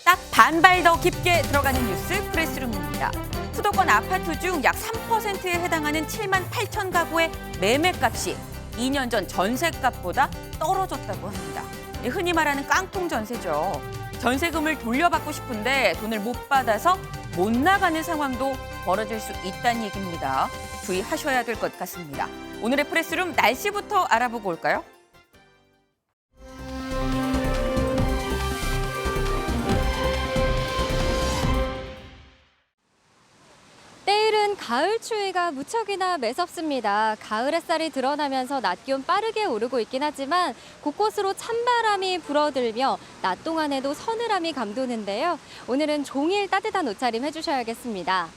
딱 반발 더 깊게 들어가는 뉴스 프레스룸입니다. 수도권 아파트 중 약 3%에 해당하는 7만 8천 가구의 매매값이 2년 전 전세값보다 떨어졌다고 합니다. 흔히 말하는 깡통 전세죠. 전세금을 돌려받고 싶은데 돈을 못 받아서 못 나가는 상황도 벌어질 수 있다는 얘기입니다. 주의하셔야 될 것 같습니다. 오늘의 프레스룸 날씨부터 알아보고 올까요? 때이른 가을 추위가 무척이나 매섭습니다. 가을 햇살이 드러나면서 낮 기온 빠르게 오르고 있긴 하지만 곳곳으로 찬바람이 불어들며 낮 동안에도 서늘함이 감도는데요. 오늘은 종일 따뜻한 옷차림 해주셔야겠습니다.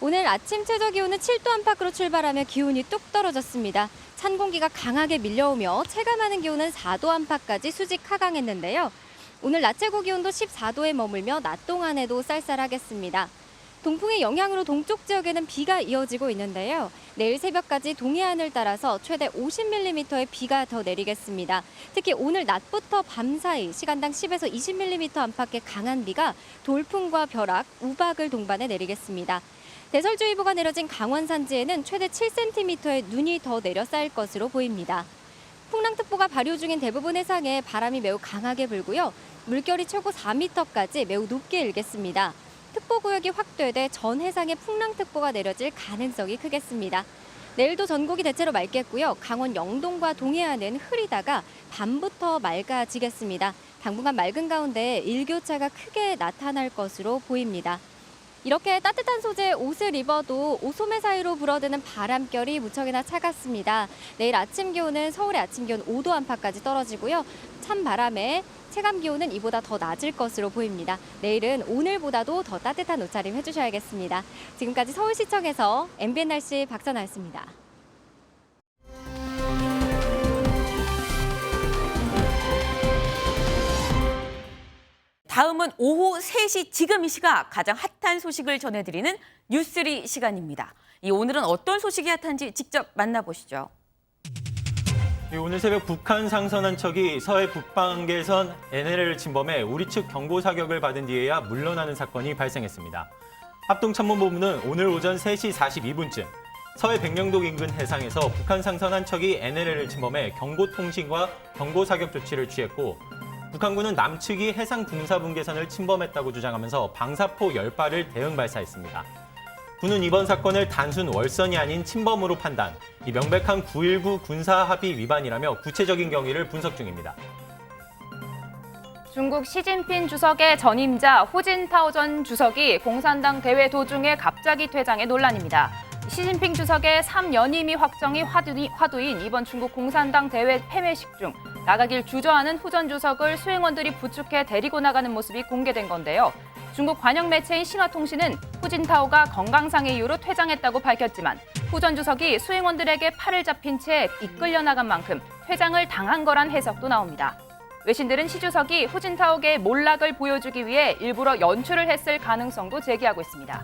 오늘 아침 최저 기온은 7도 안팎으로 출발하며 기온이 뚝 떨어졌습니다. 찬 공기가 강하게 밀려오며 체감하는 기온은 4도 안팎까지 수직 하강했는데요. 오늘 낮 최고 기온도 14도에 머물며 낮 동안에도 쌀쌀하겠습니다. 동풍의 영향으로 동쪽 지역에는 비가 이어지고 있는데요. 내일 새벽까지 동해안을 따라서 최대 50mm의 비가 더 내리겠습니다. 특히 오늘 낮부터 밤 사이 시간당 10에서 20mm 안팎의 강한 비가 돌풍과 벼락, 우박을 동반해 내리겠습니다. 대설주의보가 내려진 강원 산지에는 최대 7cm의 눈이 더 내려 쌓일 것으로 보입니다. 풍랑특보가 발효 중인 대부분 해상에 바람이 매우 강하게 불고요. 물결이 최고 4m까지 매우 높게 일겠습니다. 특보구역이 확대돼 전 해상에 풍랑특보가 내려질 가능성이 크겠습니다. 내일도 전국이 대체로 맑겠고요. 강원 영동과 동해안은 흐리다가 밤부터 맑아지겠습니다. 당분간 맑은 가운데 일교차가 크게 나타날 것으로 보입니다. 이렇게 따뜻한 소재의 옷을 입어도 옷소매 사이로 불어드는 바람결이 무척이나 차갑습니다. 내일 아침 기온은 서울의 아침 기온 5도 안팎까지 떨어지고요. 찬바람에 체감 기온은 이보다 더 낮을 것으로 보입니다. 내일은 오늘보다도 더 따뜻한 옷차림 해주셔야겠습니다. 지금까지 서울시청에서 MBN 날씨 박선아였습니다. 다음은 오후 3시 지금 이 시각 가장 핫한 소식을 전해드리는 뉴스리 시간입니다. 오늘은 어떤 소식이 핫한지 직접 만나보시죠. 오늘 새벽 북한 상선 척이 서해 북방계선 NLL을 침범해 우리 측 경고 사격을 받은 뒤에야 물러나는 사건이 발생했습니다. 합동참모본부는 오늘 오전 3시 42분쯤 서해 백령도 인근 해상에서 북한 상선 한 척이 NLL을 침범해 경고 통신과 경고 사격 조치를 취했고 북한군은 남측이 해상 군사분계선을 침범했다고 주장하면서 방사포 10발을 대응 발사했습니다. 군은 이번 사건을 단순 월선이 아닌 침범으로 판단, 이 명백한 9.19 군사합의 위반이라며 구체적인 경위를 분석 중입니다. 중국 시진핑 주석의 전임자 후진타오 전 주석이 공산당 대회 도중에 갑자기 퇴장해 논란입니다. 시진핑 주석의 3연임이 확정이 화두인 이번 중국 공산당 대회 폐회식 중 나가길 주저하는 후 전 주석을 수행원들이 부축해 데리고 나가는 모습이 공개된 건데요. 중국 관영 매체인 신화통신은 후진타오가 건강상의 이유로 퇴장했다고 밝혔지만 후 전 주석이 수행원들에게 팔을 잡힌 채 이끌려 나간 만큼 퇴장을 당한 거란 해석도 나옵니다. 외신들은 시 주석이 후진타오의 몰락을 보여주기 위해 일부러 연출을 했을 가능성도 제기하고 있습니다.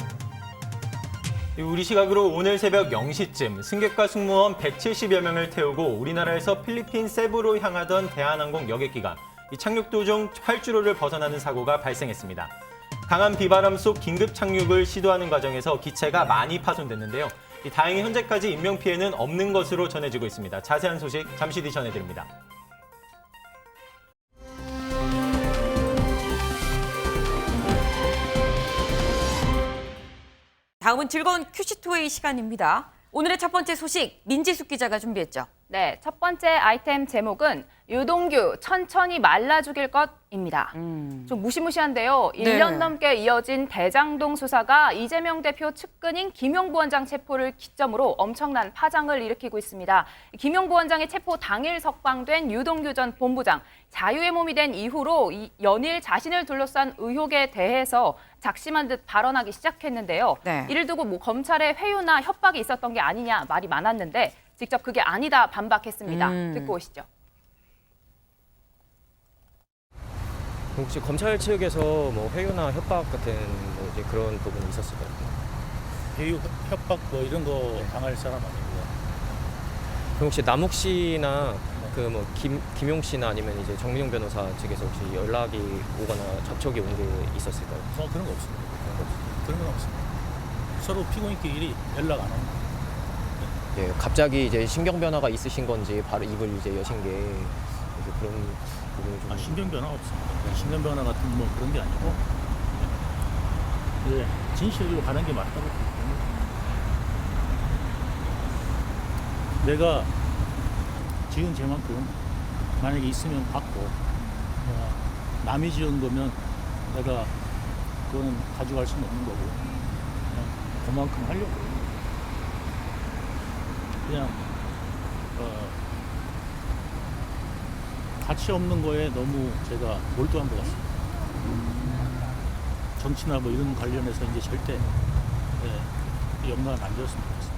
우리 시각으로 오늘 새벽 0시쯤 승객과 승무원 170여 명을 태우고 우리나라에서 필리핀 세부로 향하던 대한항공 여객기가 착륙 도중 활주로를 벗어나는 사고가 발생했습니다. 강한 비바람 속 긴급 착륙을 시도하는 과정에서 기체가 많이 파손됐는데요. 다행히 현재까지 인명피해는 없는 것으로 전해지고 있습니다. 자세한 소식 잠시 뒤 전해드립니다. 다음은 즐거운 큐시투웨이 시간입니다. 오늘의 첫 번째 소식 민지숙 기자가 준비했죠. 네, 첫 번째 아이템 제목은 유동규 천천히 말라 죽일 것입니다. 좀 무시무시한데요. 1년 넘게 이어진 대장동 수사가 이재명 대표 측근인 김용 부원장 체포를 기점으로 엄청난 파장을 일으키고 있습니다. 김용 부원장의 체포 당일 석방된 유동규 전 본부장, 자유의 몸이 된 이후로 연일 자신을 둘러싼 의혹에 대해서 작심한 듯 발언하기 시작했는데요. 네. 이를 두고 검찰의 회유나 협박이 있었던 게 아니냐 말이 많았는데 직접 그게 아니다 반박했습니다. 듣고 오시죠. 혹시 검찰 측에서 회유나 협박 같은 이제 그런 부분이 있었을까요? 대유 협박 뭐 이런 거 당할 사람 아닙니다. 그럼 혹시 남욱 씨나 그 뭐 김용 씨나 아니면 이제 정민용 변호사 측에서 혹시 연락이 오거나 접촉이 온 게 있었을까요? 그런 거 없습니다. 그런 건 없습니다. 서로 피고인끼리 연락 안 합니다. 예, 갑자기 이제 신경 변화가 있으신 건지 바로 입을 이제 여신 게 이제 그런 부분이 좀 신경 변화 없습니다. 신경 변화 같은 뭐 그런 게 아니고 진실로 가는 게 맞다고 생각합니다. 내가 지은 죄만큼 만약에 있으면 받고 남이 지은 거면 내가 그거는 가져갈 수는 없는 거고 그냥 그만큼 하려고 그냥 가치 없는 거에 너무 제가 몰두한 것 같습니다. 정치나 뭐 이런 관련해서 이제 절대 연관 안 되었으면 좋겠습니다.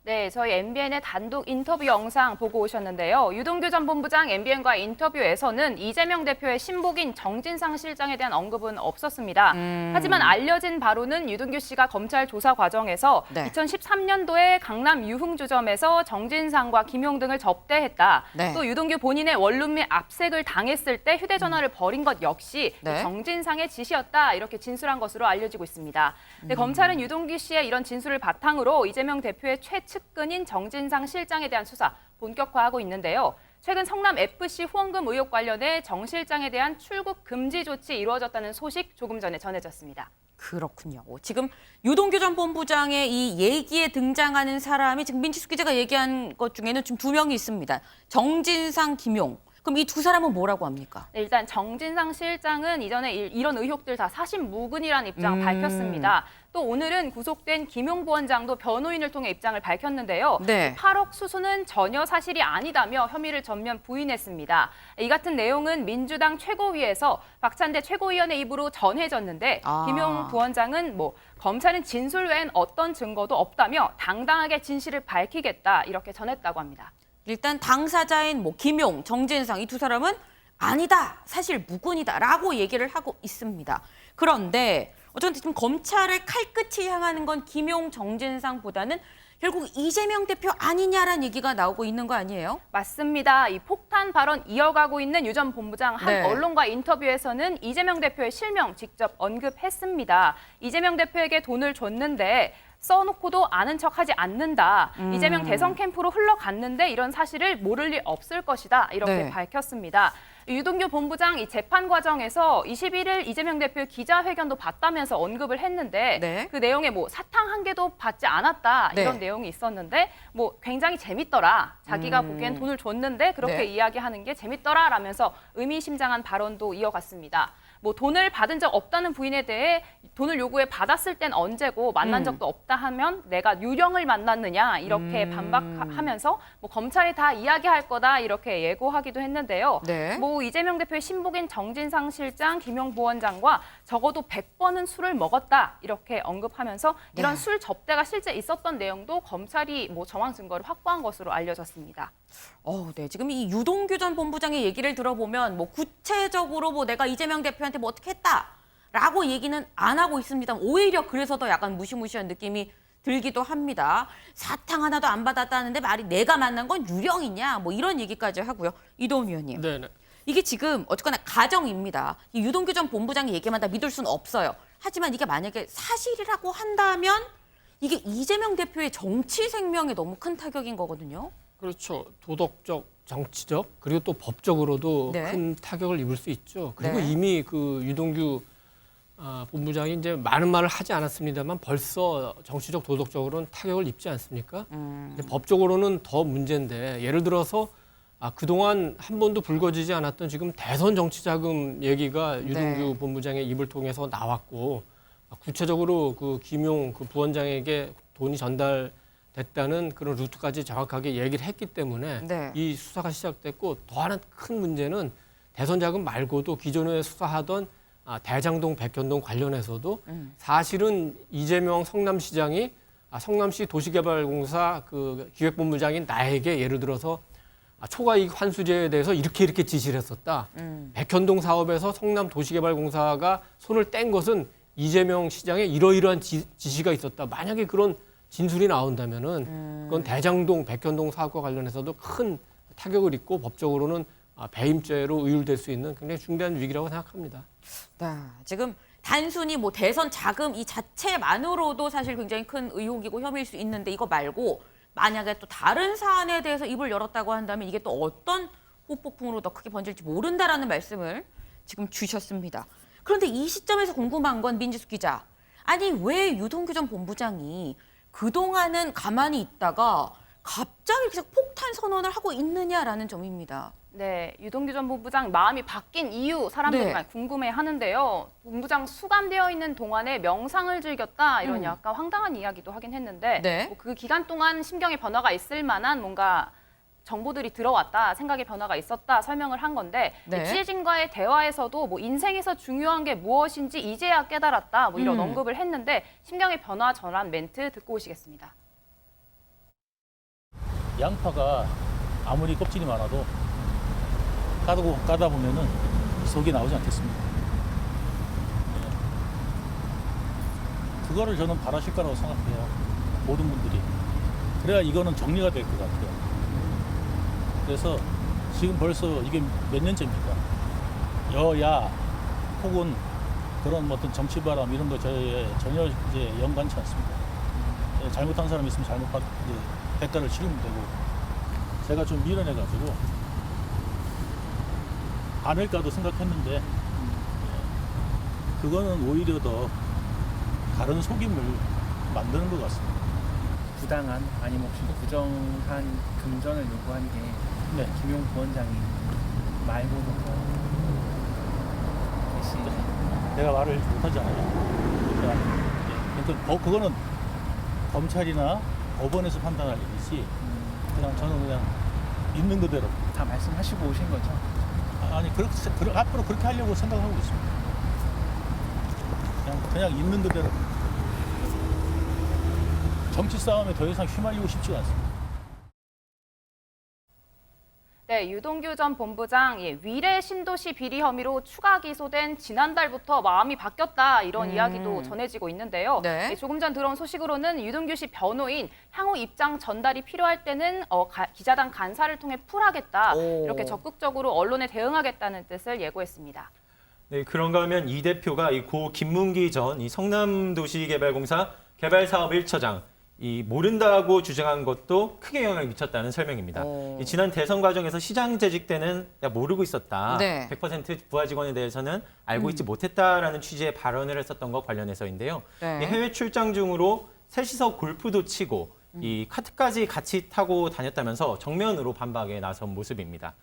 네, 저희 MBN의 단독 인터뷰 영상 보고 오셨는데요. 유동규 전 본부장 MBN과 인터뷰에서는 이재명 대표의 신복인 정진상 실장에 대한 언급은 없었습니다. 하지만 알려진 바로는 유동규 씨가 검찰 조사 과정에서 네. 2013년도에 강남 유흥주점에서 정진상과 김용 등을 접대했다. 네. 또 유동규 본인의 원룸 및 압색을 당했을 때 휴대전화를 버린 것 역시 네. 정진상의 지시였다. 이렇게 진술한 것으로 알려지고 있습니다. 네, 검찰은 유동규 씨의 이런 진술을 바탕으로 이재명 대표의 최측근인 정진상 실장에 대한 수사 본격화하고 있는데요. 최근 성남FC 후원금 의혹 관련해 정 실장에 대한 출국 금지 조치 이루어졌다는 소식 조금 전에 전해졌습니다. 그렇군요. 지금 유동규 전 본부장의 이 얘기에 등장하는 사람이 지금 민치숙 기자가 얘기한 것 중에는 지금 2명이 있습니다. 정진상, 김용. 그럼 이 두 사람은 뭐라고 합니까? 네, 일단 정진상 실장은 이전에 이런 의혹들 다 사실무근이라는 입장 밝혔습니다. 또 오늘은 구속된 김용 부원장도 변호인을 통해 입장을 밝혔는데요. 네. 8억 수수는 전혀 사실이 아니다며 혐의를 전면 부인했습니다. 이 같은 내용은 민주당 최고위에서 박찬대 최고위원의 입으로 전해졌는데 김용 부원장은 검찰은 진술 외엔 어떤 증거도 없다며 당당하게 진실을 밝히겠다 이렇게 전했다고 합니다. 일단 당사자인 김용, 정진상 이 두 사람은 아니다, 사실 무근이다라고 얘기를 하고 있습니다. 그런데 어쨌든 지금 검찰의 칼끝이 향하는 건 김용, 정진상보다는 결국 이재명 대표 아니냐라는 얘기가 나오고 있는 거 아니에요? 맞습니다. 이 폭탄 발언 이어가고 있는 유 전 본부장 한 네. 언론과 인터뷰에서는 이재명 대표의 실명 직접 언급했습니다. 이재명 대표에게 돈을 줬는데 써놓고도 아는 척하지 않는다. 이재명 대선 캠프로 흘러갔는데 이런 사실을 모를 리 없을 것이다. 이렇게 네. 밝혔습니다. 유동규 본부장 이 재판 과정에서 21일 이재명 대표 기자회견도 봤다면서 언급을 했는데 네. 그 내용에 사탕 한 개도 받지 않았다. 네. 이런 내용이 있었는데 굉장히 재밌더라. 자기가 보기엔 돈을 줬는데 그렇게 네. 이야기하는 게 재밌더라라면서 의미심장한 발언도 이어갔습니다. 돈을 받은 적 없다는 부인에 대해 돈을 요구해 받았을 땐 언제고 만난 적도 없다 하면 내가 유령을 만났느냐 이렇게 반박하면서 검찰이 다 이야기할 거다 이렇게 예고하기도 했는데요. 네. 이재명 대표의 신복인 정진상 실장, 김용 부원장과 적어도 100번은 술을 먹었다 이렇게 언급하면서 이런 네. 술 접대가 실제 있었던 내용도 검찰이 정황 증거를 확보한 것으로 알려졌습니다. 네. 지금 이 유동규 전 본부장의 얘기를 들어보면 구체적으로 내가 이재명 대표한테 어떻게 했다라고 얘기는 안 하고 있습니다. 오히려 그래서 더 약간 무시무시한 느낌이 들기도 합니다. 사탕 하나도 안 받았다는데 말이 내가 만난 건 유령이냐 이런 얘기까지 하고요. 이도훈 위원님. 네네. 이게 지금 어쨌거나 가정입니다. 이 유동규 전 본부장의 얘기만 다 믿을 수는 없어요. 하지만 이게 만약에 사실이라고 한다면 이게 이재명 대표의 정치 생명에 너무 큰 타격인 거거든요. 그렇죠. 도덕적, 정치적, 그리고 또 법적으로도 네. 큰 타격을 입을 수 있죠. 그리고 네. 이미 그 유동규 본부장이 이제 많은 말을 하지 않았습니다만 벌써 정치적, 도덕적으로는 타격을 입지 않습니까? 근데 법적으로는 더 문제인데 예를 들어서 그동안 한 번도 불거지지 않았던 지금 대선 정치 자금 얘기가 유동규 네. 본부장의 입을 통해서 나왔고 구체적으로 그 김용 그 부원장에게 돈이 전달됐다는 그런 루트까지 정확하게 얘기를 했기 때문에 네. 이 수사가 시작됐고 더 하나 큰 문제는 대선 자금 말고도 기존에 수사하던 대장동, 백현동 관련해서도 사실은 이재명 성남시장이 성남시 도시개발공사 그 기획본부장인 나에게 예를 들어서 초과이익 환수제에 대해서 이렇게 지시를 했었다. 백현동 사업에서 성남 도시개발공사가 손을 뗀 것은 이재명 시장에 이러이러한 지시가 있었다. 만약에 그런 진술이 나온다면은 그건 대장동, 백현동 사업과 관련해서도 큰 타격을 입고 법적으로는 배임죄로 의율될 수 있는 굉장히 중대한 위기라고 생각합니다. 네, 지금 단순히 뭐 대선 자금 이 자체만으로도 사실 굉장히 큰 의혹이고 혐의일 수 있는데 이거 말고 만약에 또 다른 사안에 대해서 입을 열었다고 한다면 이게 또 어떤 후폭풍으로 더 크게 번질지 모른다라는 말씀을 지금 주셨습니다. 그런데 이 시점에서 궁금한 건 민지숙 기자. 아니 왜 유동규 전 본부장이 그동안은 가만히 있다가 갑자기 이렇게 폭탄 선언을 하고 있느냐라는 점입니다. 네, 유동규 전 본부장 마음이 바뀐 이유 사람들이 네. 많이 궁금해하는데요. 본부장 수감되어 있는 동안에 명상을 즐겼다 이런 약간 황당한 이야기도 하긴 했는데 네. 뭐그 기간 동안 심경의 변화가 있을 만한 뭔가 정보들이 들어왔다, 생각의 변화가 있었다 설명을 한 건데 네. 취재진과의 대화에서도 뭐 인생에서 중요한 게 무엇인지 이제야 깨달았다 뭐 이런 언급을 했는데 심경의 변화 전환 멘트 듣고 오시겠습니다. 양파가 아무리 껍질이 많아도 까다 보면은 속이 나오지 않겠습니까? 네. 그거를 저는 바라실 거라고 생각해요. 모든 분들이. 그래야 이거는 정리가 될 것 같아요. 그래서 지금 벌써 이게 몇 년째입니까? 여야 혹은 그런 어떤 정치 바람 이런 거 저에 전혀 이제 연관치 않습니다. 잘못한 사람이 있으면 대가를 치르면 되고 제가 좀 밀어내가지고 않을까도 생각했는데 그거는 오히려 더 다른 속임을 만드는 것 같습니다. 부당한 아니면 혹시 부정한 금전을 요구한 게 네. 김용 부원장이 말고도 계시. 내가 말을 못하잖아요. 그러니까 그거는 검찰이나 법원에서 판단할 일이지. 그냥 저는 그냥 있는 그대로. 다 말씀하시고 오신 거죠? 아니 앞으로 그렇게 하려고 생각하고 있습니다. 그냥 있는 그대로. 정치 싸움에 더 이상 휘말리고 싶지가 않습니다. 네, 유동규 전 본부장 위례 신도시 비리 혐의로 추가 기소된 지난달부터 마음이 바뀌었다 이런 이야기도 전해지고 있는데요. 네. 조금 전 들어온 소식으로는 유동규 씨 변호인 향후 입장 전달이 필요할 때는 기자단 간사를 통해 풀하겠다 이렇게 적극적으로 언론에 대응하겠다는 뜻을 예고했습니다. 네, 그런가 하면 이 대표가 이 고 김문기 전 이 성남도시개발공사 개발사업 1처장 이 모른다고 주장한 것도 크게 영향을 미쳤다는 설명입니다. 이 지난 대선 과정에서 시장 재직 때는 모르고 있었다. 네. 100% 부하 직원에 대해서는 알고 있지 못했다라는 취지의 발언을 했었던 것 관련해서인데요. 네. 이 해외 출장 중으로 셋이서 골프도 치고 이 카트까지 같이 타고 다녔다면서 정면으로 반박에 나선 모습입니다.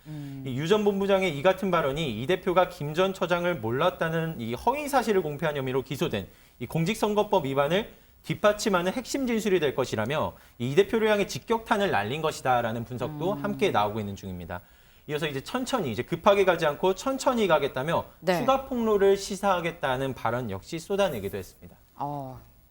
유 전 본부장의 이 같은 발언이 이 대표가 김 전 처장을 몰랐다는 이 허위 사실을 공표한 혐의로 기소된 이 공직선거법 위반을 뒷받침하는 핵심 진술이 될 것이라며 이 대표를 향해 직격탄을 날린 것이다라는 분석도 함께 나오고 있는 중입니다. 이어서 이제 천천히 이제 급하게 가지 않고 천천히 가겠다며 네. 추가 폭로를 시사하겠다는 발언 역시 쏟아내기도 했습니다.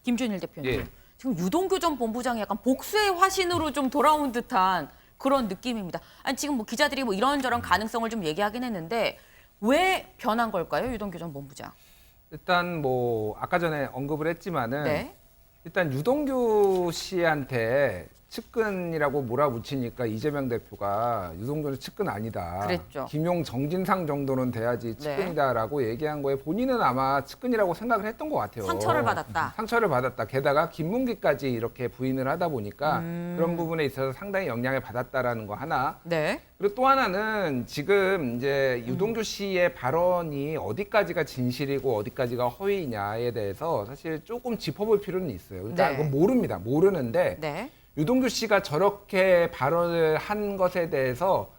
김준일 대표님. 예. 지금 유동규 전 본부장이 약간 복수의 화신으로 좀 돌아온 듯한 그런 느낌입니다. 아니 지금 뭐 기자들이 뭐 이런저런 가능성을 좀 얘기하긴 했는데 왜 변한 걸까요, 유동규 전 본부장? 일단 뭐 아까 전에 언급을 했지만은 네. 일단 유동규 씨한테 측근이라고 몰아붙이니까 이재명 대표가 유동규는 측근 아니다. 그랬죠. 김용 정진상 정도는 돼야지 측근이다라고 얘기한 거에 본인은 아마 측근이라고 생각을 했던 것 같아요. 상처를 받았다. 상처를 받았다. 게다가 김문기까지 이렇게 부인을 하다 보니까 그런 부분에 있어서 상당히 영향을 받았다라는 거 하나. 네. 그리고 또 하나는 지금 이제 유동규 씨의 발언이 어디까지가 진실이고 어디까지가 허위냐에 대해서 사실 조금 짚어볼 필요는 있어요. 그러니까 네. 그건 모릅니다. 모르는데 네. 유동규 씨가 저렇게 발언을 한 것에 대해서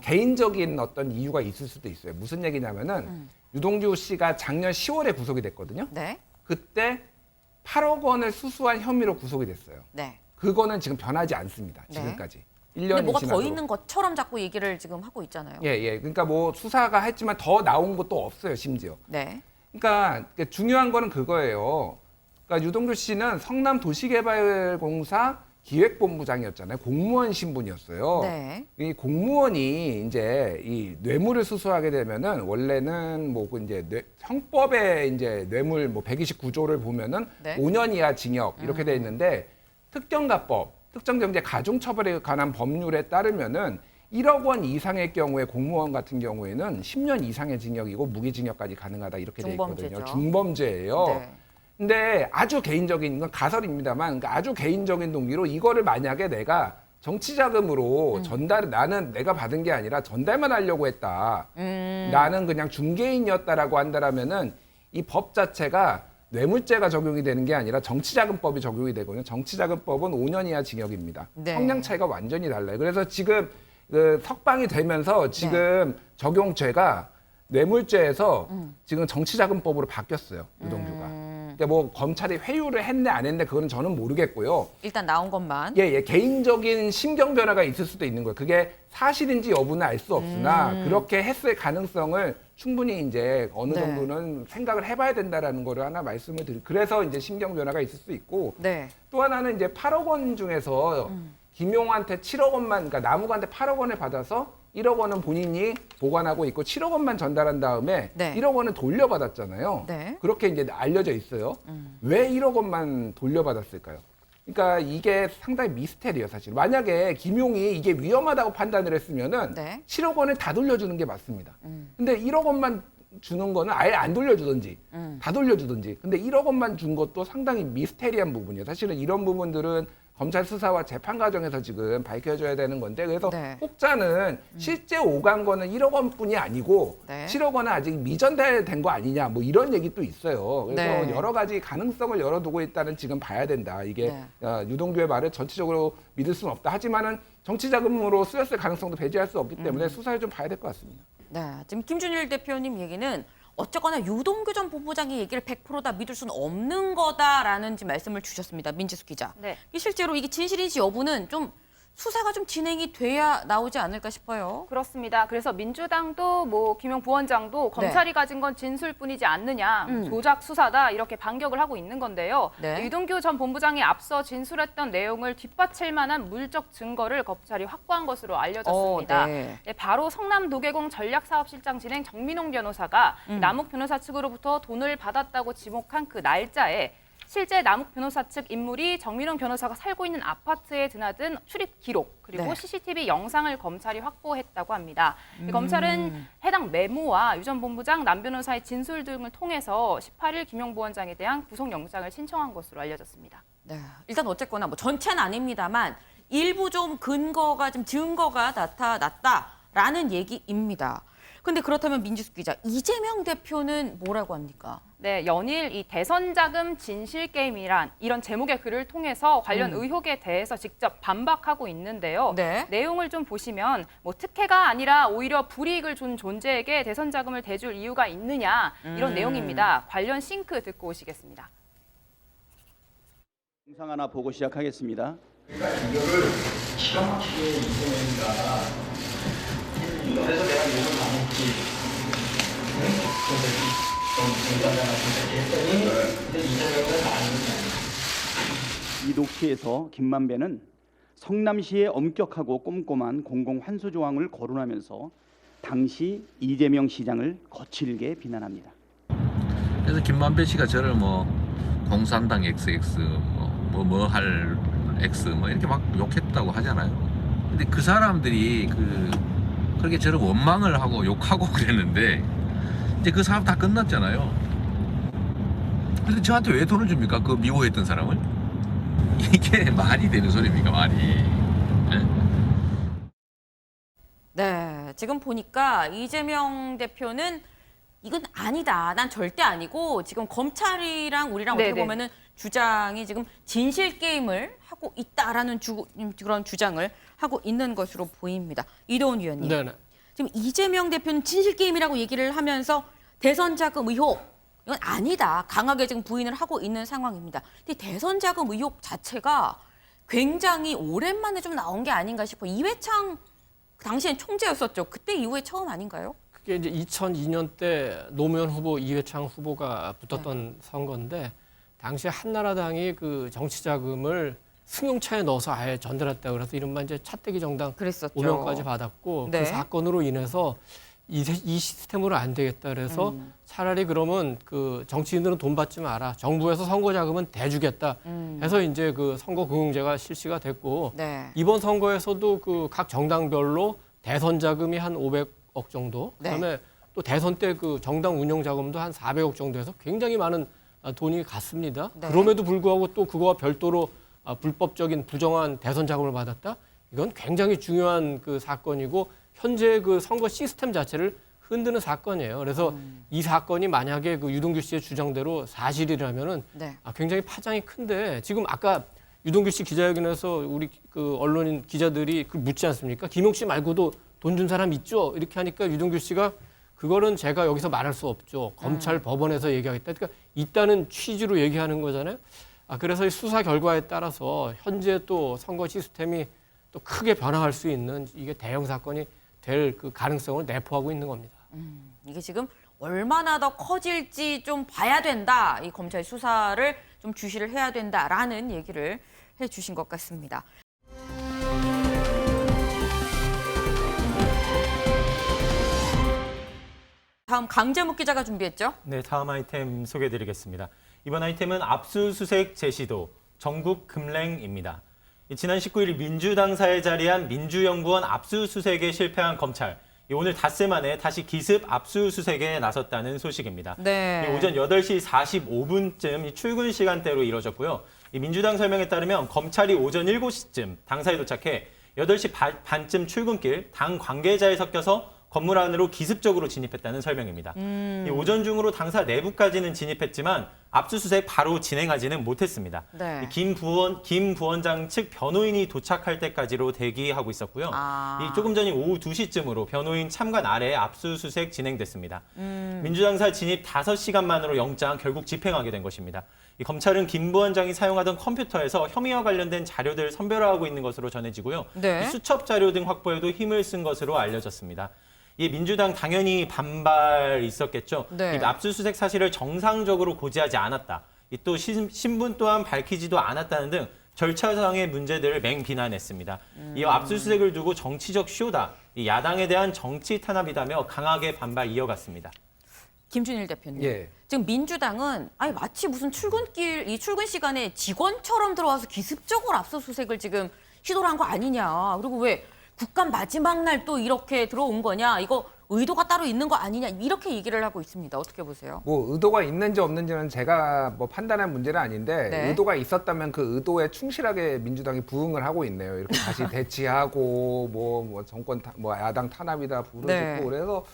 개인적인 어떤 이유가 있을 수도 있어요. 무슨 얘기냐면은 유동규 씨가 작년 10월에 구속이 됐거든요. 네. 그때 8억 원을 수수한 혐의로 구속이 됐어요. 네. 그거는 지금 변하지 않습니다. 네. 지금까지. 근데 1년이 뭐가 지나도록. 더 있는 것처럼 자꾸 얘기를 지금 하고 있잖아요. 예. 그러니까 뭐 수사가 했지만 더 나온 것도 없어요, 심지어. 네. 그러니까 중요한 거는 그거예요. 그러니까 유동규 씨는 성남도시개발공사 기획본부장이었잖아요. 공무원 신분이었어요. 네. 이 공무원이 이제 이 뇌물을 수수하게 되면은 원래는 뭐 이제 형법에 이제 뇌물 뭐 129조를 보면은 네. 5년 이하 징역 이렇게 돼 있는데 특경가법, 특정경제 가중처벌에 관한 법률에 따르면은 1억 원 이상의 경우에 공무원 같은 경우에는 10년 이상의 징역이고 무기징역까지 가능하다 이렇게 돼 있거든요. 중범죄죠. 중범죄예요. 네. 근데 아주 개인적인 건 가설입니다만 그러니까 아주 개인적인 동기로 이거를 만약에 내가 정치 자금으로 나는 내가 받은 게 아니라 전달만 하려고 했다. 나는 그냥 중개인이었다라고 한다라면은 이 법 자체가 뇌물죄가 적용이 되는 게 아니라 정치자금법이 적용이 되거든요. 정치자금법은 5년 이하 징역입니다. 네. 형량 차이가 완전히 달라요. 그래서 지금 그 석방이 되면서 지금 적용죄가 뇌물죄에서 지금 정치자금법으로 바뀌었어요. 유동규가. 그러니까 뭐 검찰이 회유를 했네 안 했네 그거는 저는 모르겠고요. 일단 나온 것만. 예, 개인적인 심경 변화가 있을 수도 있는 거예요. 그게 사실인지 여부는 알 수 없으나 그렇게 했을 가능성을 충분히 이제 어느 네. 정도는 생각을 해봐야 된다라는 거를 하나 말씀을 드리고 그래서 이제 심경 변화가 있을 수 있고 네. 또 하나는 이제 8억 원 중에서 김용한테 7억 원만 그러니까 나무관한테 8억 원을 받아서 1억 원은 본인이 보관하고 있고 7억 원만 전달한 다음에 네. 1억 원을 돌려받았잖아요. 네. 그렇게 이제 알려져 있어요. 왜 1억 원만 돌려받았을까요? 그러니까 이게 상당히 미스테리예요, 사실. 만약에 김용이 이게 위험하다고 판단을 했으면은 네. 7억 원을 다 돌려주는 게 맞습니다. 근데 1억 원만 주는 거는 아예 안 돌려주든지 다 돌려주든지. 근데 1억 원만 준 것도 상당히 미스테리한 부분이에요. 사실은 이런 부분들은 검찰 수사와 재판 과정에서 지금 밝혀져야 되는 건데 그래서 네. 혹자는 실제 오간 거는 1억 원뿐이 아니고 네. 7억 원은 아직 미전달된 거 아니냐 뭐 이런 얘기도 있어요. 그래서 네. 여러 가지 가능성을 열어두고 있다는 지금 봐야 된다. 이게 네. 유동규의 말을 전체적으로 믿을 수는 없다. 하지만은 정치 자금으로 쓰였을 가능성도 배제할 수 없기 때문에 수사를 좀 봐야 될 것 같습니다. 네. 지금 김준일 대표님 얘기는 어쨌거나 유동규 전 본부장의 얘기를 100%다 믿을 수는 없는 거다라는 지금 말씀을 주셨습니다. 민지숙 기자. 네. 실제로 이게 진실인지 여부는 좀 수사가 좀 진행이 돼야 나오지 않을까 싶어요. 그렇습니다. 그래서 민주당도 뭐 김용 부원장도 검찰이 가진 건 진술뿐이지 않느냐, 조작 수사다 이렇게 반격을 하고 있는 건데요. 네. 유동규 전 본부장이 앞서 진술했던 내용을 뒷받칠 만한 물적 증거를 검찰이 확보한 것으로 알려졌습니다. 네. 네, 바로 성남 도계공 전략사업실장 진행 정민홍 변호사가 남욱 변호사 측으로부터 돈을 받았다고 지목한 그 날짜에 실제 남욱 변호사 측 인물이 정민홍 변호사가 살고 있는 아파트에 드나든 출입 기록 그리고 네. CCTV 영상을 검찰이 확보했다고 합니다. 검찰은 해당 메모와 유 전 본부장 남 변호사의 진술 등을 통해서 18일 김용 부원장에 대한 구속영장을 신청한 것으로 알려졌습니다. 네. 일단 어쨌거나 뭐 전체는 아닙니다만 일부 좀 근거가 좀 증거가 나타났다라는 얘기입니다. 근데 그렇다면 민지숙 기자, 이재명 대표는 뭐라고 합니까? 네, 연일 이 대선 자금 진실 게임이란 이런 제목의 글을 통해서 관련 의혹에 대해서 직접 반박하고 있는데요. 네. 내용을 좀 보시면 뭐 특혜가 아니라 오히려 불이익을 준 존재에게 대선 자금을 대줄 이유가 있느냐 이런 내용입니다. 관련 싱크 듣고 오시겠습니다. 영상 하나 보고 시작하겠습니다. 그러니까 이거를 기가 막히게 이재명이가 그래서 내가 욕을 많이 했더니 근데 이재명은 많이 이 녹취에서 김만배는 성남시의 엄격하고 꼼꼼한 공공환수 조항을 거론하면서 당시 이재명 시장을 거칠게 비난합니다. 그래서 김만배 씨가 저를 뭐 공산당 XX 뭐 할 X 뭐 이렇게 막 욕했다고 하잖아요. 근데 그 사람들이 그렇게 저를 원망을 하고 욕하고 그랬는데 이제 그 사람 다 끝났잖아요. 근데 저한테 왜 돈을 줍니까? 그 미워했던 사람을? 이게 말이 되는 소리입니까? 말이. 네? 네, 지금 보니까 이재명 대표는 이건 아니다. 난 절대 아니고 지금 검찰이랑 우리랑 어떻게 네네. 보면은 주장이 지금 진실 게임을 하고 있다라는 그런 주장을 하고 있는 것으로 보입니다. 이도훈 위원님. 네네. 지금 이재명 대표는 진실 게임이라고 얘기를 하면서 대선 자금 의혹 이건 아니다. 강하게 지금 부인을 하고 있는 상황입니다. 근데 대선 자금 의혹 자체가 굉장히 오랜만에 좀 나온 게 아닌가 싶어요. 이회창 당시엔 총재였었죠. 그때 이후에 처음 아닌가요? 그게 이제 2002년 때 노무현 후보, 이회창 후보가 붙었던 선거인데 당시 한나라당이 그 정치 자금을 승용차에 넣어서 아예 전달했다 그래서 이른바 이제 차떼기 정당 그랬었죠. 오명까지 받았고 네. 그 사건으로 인해서 이 시스템으로 안 되겠다 그래서 차라리 그러면 그 정치인들은 돈 받지 마라. 정부에서 선거 자금은 대주겠다. 해서 이제 그 선거공영제가 실시가 됐고 네. 이번 선거에서도 그 각 정당별로 대선 자금이 한 500억 정도. 네. 그다음에 또 대선 때 그 정당 운영 자금도 한 400억 정도 해서 굉장히 많은 돈이 갔습니다. 네. 그럼에도 불구하고 또 그거와 별도로 불법적인 부정한 대선 자금을 받았다. 이건 굉장히 중요한 그 사건이고 현재 그 선거 시스템 자체를 흔드는 사건이에요. 그래서 이 사건이 만약에 그 유동규 씨의 주장대로 사실이라면은 네. 굉장히 파장이 큰데 지금 아까 유동규 씨 기자회견에서 우리 그 언론인 기자들이 그 묻지 않습니까? 김용 씨 말고도 돈 준 사람 있죠? 이렇게 하니까 유동규 씨가 그거는 제가 여기서 말할 수 없죠. 검찰 법원에서 얘기하겠다. 그러니까 있다는 취지로 얘기하는 거잖아요. 그래서 이 수사 결과에 따라서 현재 또 선거 시스템이 또 크게 변화할 수 있는 이게 대형 사건이 될 그 가능성을 내포하고 있는 겁니다. 이게 지금 얼마나 더 커질지 좀 봐야 된다. 이 검찰 수사를 좀 주시를 해야 된다라는 얘기를 해주신 것 같습니다. 다음 강재묵 기자가 준비했죠? 네, 다음 아이템 소개해드리겠습니다. 이번 아이템은 압수수색 제시도 전국 금랭입니다. 지난 19일 민주당사에 자리한 민주연구원 압수수색에 실패한 검찰. 오늘 닷새 만에 다시 기습 압수수색에 나섰다는 소식입니다. 네. 오전 8시 45분쯤 출근 시간대로 이뤄졌고요. 민주당 설명에 따르면 검찰이 오전 7시쯤 당사에 도착해 8시 반쯤 출근길 당 관계자에 섞여서 건물 안으로 기습적으로 진입했다는 설명입니다. 오전 중으로 당사 내부까지는 진입했지만 압수수색 바로 진행하지는 못했습니다. 네. 김 부원장 측 변호인이 도착할 때까지로 대기하고 있었고요. 조금 전인 오후 2시쯤으로 변호인 참관 아래 압수수색 진행됐습니다. 민주당사 진입 5시간 만으로 영장 결국 집행하게 된 것입니다. 검찰은 김 부원장이 사용하던 컴퓨터에서 혐의와 관련된 자료들 선별화하고 있는 것으로 전해지고요. 네. 수첩 자료 등 확보에도 힘을 쓴 것으로 알려졌습니다. 이 민주당 당연히 반발 있었겠죠. 네. 이 압수수색 사실을 정상적으로 고지하지 않았다. 또 신분 또한 밝히지도 않았다는 등 절차상의 문제들을 맹비난했습니다. 이어 압수수색을 두고 정치적 쇼다, 이 야당에 대한 정치 탄압이다며 강하게 반발 이어갔습니다. 김준일 대표님. 예. 지금 민주당은 마치 무슨 이 출근 시간에 직원처럼 들어와서 기습적으로 압수수색을 지금 시도를 한 거 아니냐. 그리고 왜 국감 마지막 날 또 이렇게 들어온 거냐. 이거 의도가 따로 있는 거 아니냐. 이렇게 얘기를 하고 있습니다. 어떻게 보세요? 뭐 의도가 있는지 없는지는 제가 뭐 판단할 문제는 아닌데 네. 의도가 있었다면 그 의도에 충실하게 민주당이 부응을 하고 있네요. 이렇게 다시 대치하고 뭐 정권 뭐 야당 탄압이다 부르짖고 네. 그래서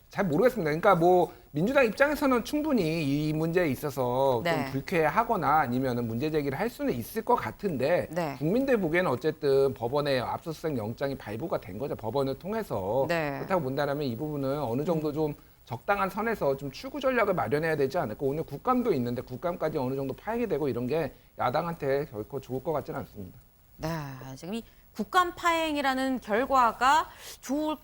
잘 모르겠습니다. 그러니까 뭐 민주당 입장에서는 충분히 이 문제에 있어서 네. 좀 불쾌하거나 아니면은 문제 제기를 할 수는 있을 것 같은데 네. 국민들 보기에는 어쨌든 법원의 압수수색 영장이 발부가 된 거죠. 법원을 통해서 네. 그렇다고 본다면 이 부분은 어느 정도 좀 적당한 선에서 좀 출구 전략을 마련해야 되지 않을까. 오늘 국감도 있는데 국감까지 어느 정도 파행이 되고 이런 게 야당한테 결코 좋을 것 같지는 않습니다. 네, 지금 이 국감 파행이라는 결과가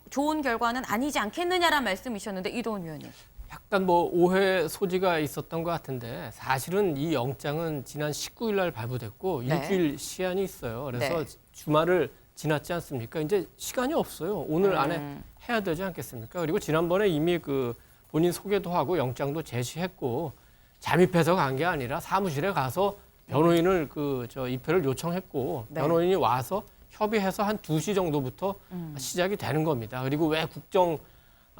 좋은 결과는 아니지 않겠느냐라는 말씀이셨는데 이도훈 위원님. 약간 뭐 오해 소지가 있었던 것 같은데 사실은 이 영장은 지난 19일 날 발부됐고 네. 일주일 시한이 있어요. 그래서 네. 주말을 지났지 않습니까? 이제 시간이 없어요. 오늘 안에 해야 되지 않겠습니까? 그리고 지난번에 이미 그 본인 소개도 하고 영장도 제시했고 잠입해서 간 게 아니라 사무실에 가서 변호인을 입회를 요청했고 네. 변호인이 와서 협의해서 한 2시 정도부터 시작이 되는 겁니다. 그리고 왜 국정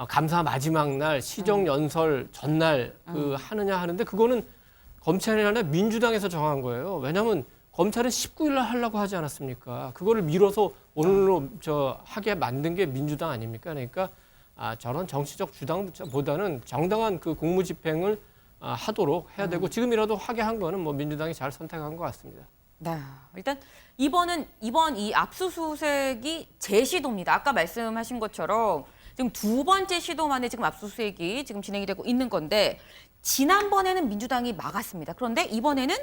감사 마지막 날 시정 연설 전날 하느냐 하는데 그거는 검찰이 아니라 민주당에서 정한 거예요. 왜냐하면 검찰은 19일 날 하려고 하지 않았습니까? 그거를 미뤄서 오늘로 하게 만든 게 민주당 아닙니까? 그러니까 저런 정치적 주당보다는 정당한 그 공무 집행을 하도록 해야 되고 지금이라도 하게 한 거는 뭐 민주당이 잘 선택한 것 같습니다. 네, 일단 이번 이 압수수색이 재시도입니다. 아까 말씀하신 것처럼 지금 두 번째 시도 만에 지금 압수수색이 지금 진행이 되고 있는 건데 지난번에는 민주당이 막았습니다. 그런데 이번에는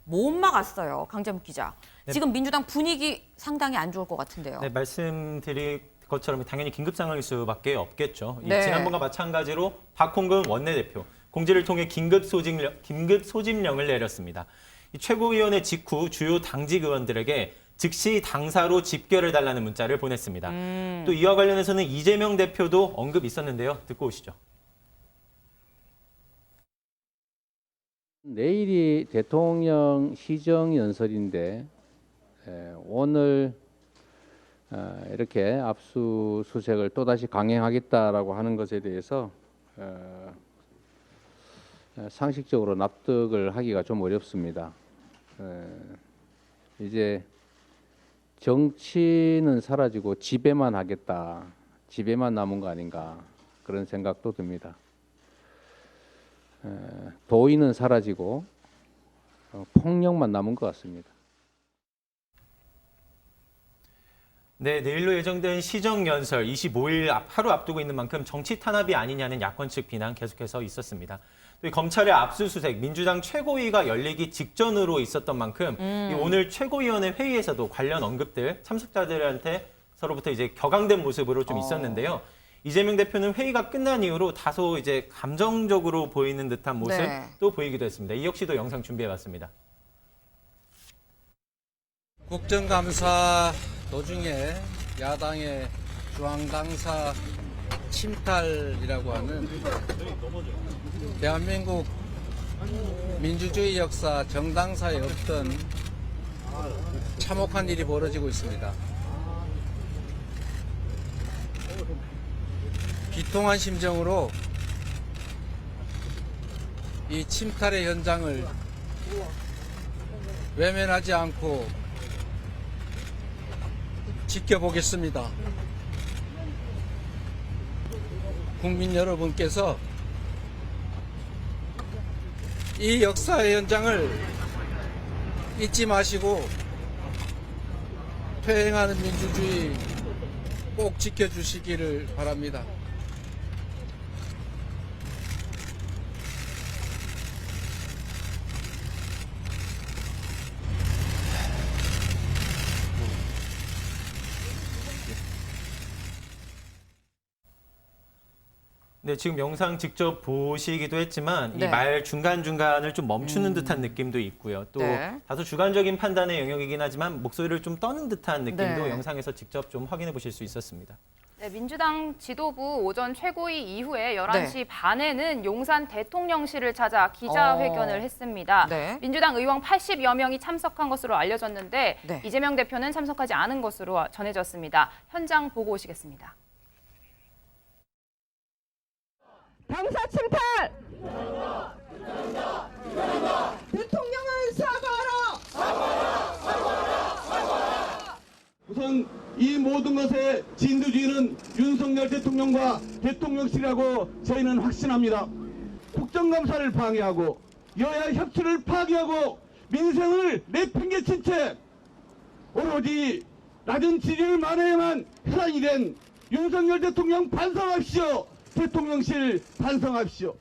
못 막았어요. 강재묵 기자. 네. 지금 민주당 분위기 상당히 안 좋을 것 같은데요. 네, 말씀드릴 것처럼 당연히 긴급 상황일 수밖에 없겠죠. 네. 지난번과 마찬가지로 박홍근 원내대표 공지를 통해 긴급 소집령을 내렸습니다. 이 최고위원회 직후 주요 당직 의원들에게 즉시 당사로 집결해달라는 문자를 보냈습니다. 또 이와 관련해서는 이재명 대표도 언급이 있었는데요. 듣고 오시죠. 내일이 대통령 시정연설인데 오늘 이렇게 압수수색을 또다시 강행하겠다라고 하는 것에 대해서 상식적으로 납득을 하기가 좀 어렵습니다. 이제 정치는 사라지고 지배만 하겠다, 지배만 남은 거 아닌가 그런 생각도 듭니다. 도의는 사라지고 폭력만 남은 것 같습니다. 네, 내일로 예정된 시정연설 25일 하루 앞두고 있는 만큼 정치 탄압이 아니냐는 야권 측 비난 계속해서 있었습니다. 또 검찰의 압수수색, 민주당 최고위가 열리기 직전으로 있었던 만큼 오늘 최고위원회 회의에서도 관련 언급들 참석자들한테 서로부터 이제 격앙된 모습으로 좀 있었는데요. 이재명 대표는 회의가 끝난 이후로 다소 이제 감정적으로 보이는 듯한 모습도 보이기도 했습니다. 이 역시도 영상 준비해봤습니다. 국정감사 도중에 야당의 중앙당사 침탈이라고 하는 대한민국 민주주의 역사 정당사에 없던 참혹한 일이 벌어지고 있습니다. 비통한 심정으로 이 침탈의 현장을 외면하지 않고 지켜보겠습니다. 국민 여러분께서 이 역사의 현장을 잊지 마시고 퇴행하는 민주주의 꼭 지켜주시기를 바랍니다. 네, 지금 영상 직접 보시기도 했지만 네. 이 말 중간중간을 좀 멈추는 듯한 느낌도 있고요. 또 네. 다소 주관적인 판단의 영역이긴 하지만 목소리를 좀 떠는 듯한 느낌도 네. 영상에서 직접 좀 확인해 보실 수 있었습니다. 네, 민주당 지도부 오전 최고위 이후에 11시 반에는 용산 대통령실을 찾아 기자회견을 했습니다. 네. 민주당 의원 80여 명이 참석한 것으로 알려졌는데 네. 이재명 대표는 참석하지 않은 것으로 전해졌습니다. 현장 보고 오시겠습니다. 당사 침탈! 대통령은 사과하라! 우선 이 모든 것의 진두지휘는 윤석열 대통령과 대통령실이라고 저희는 확신합니다. 국정감사를 방해하고 여야 협치를 파괴하고 민생을 내팽개친 채 오로지 낮은 지지율 만회에만 해당이 된 윤석열 대통령 반성하십시오. 대통령실 반성하십시오.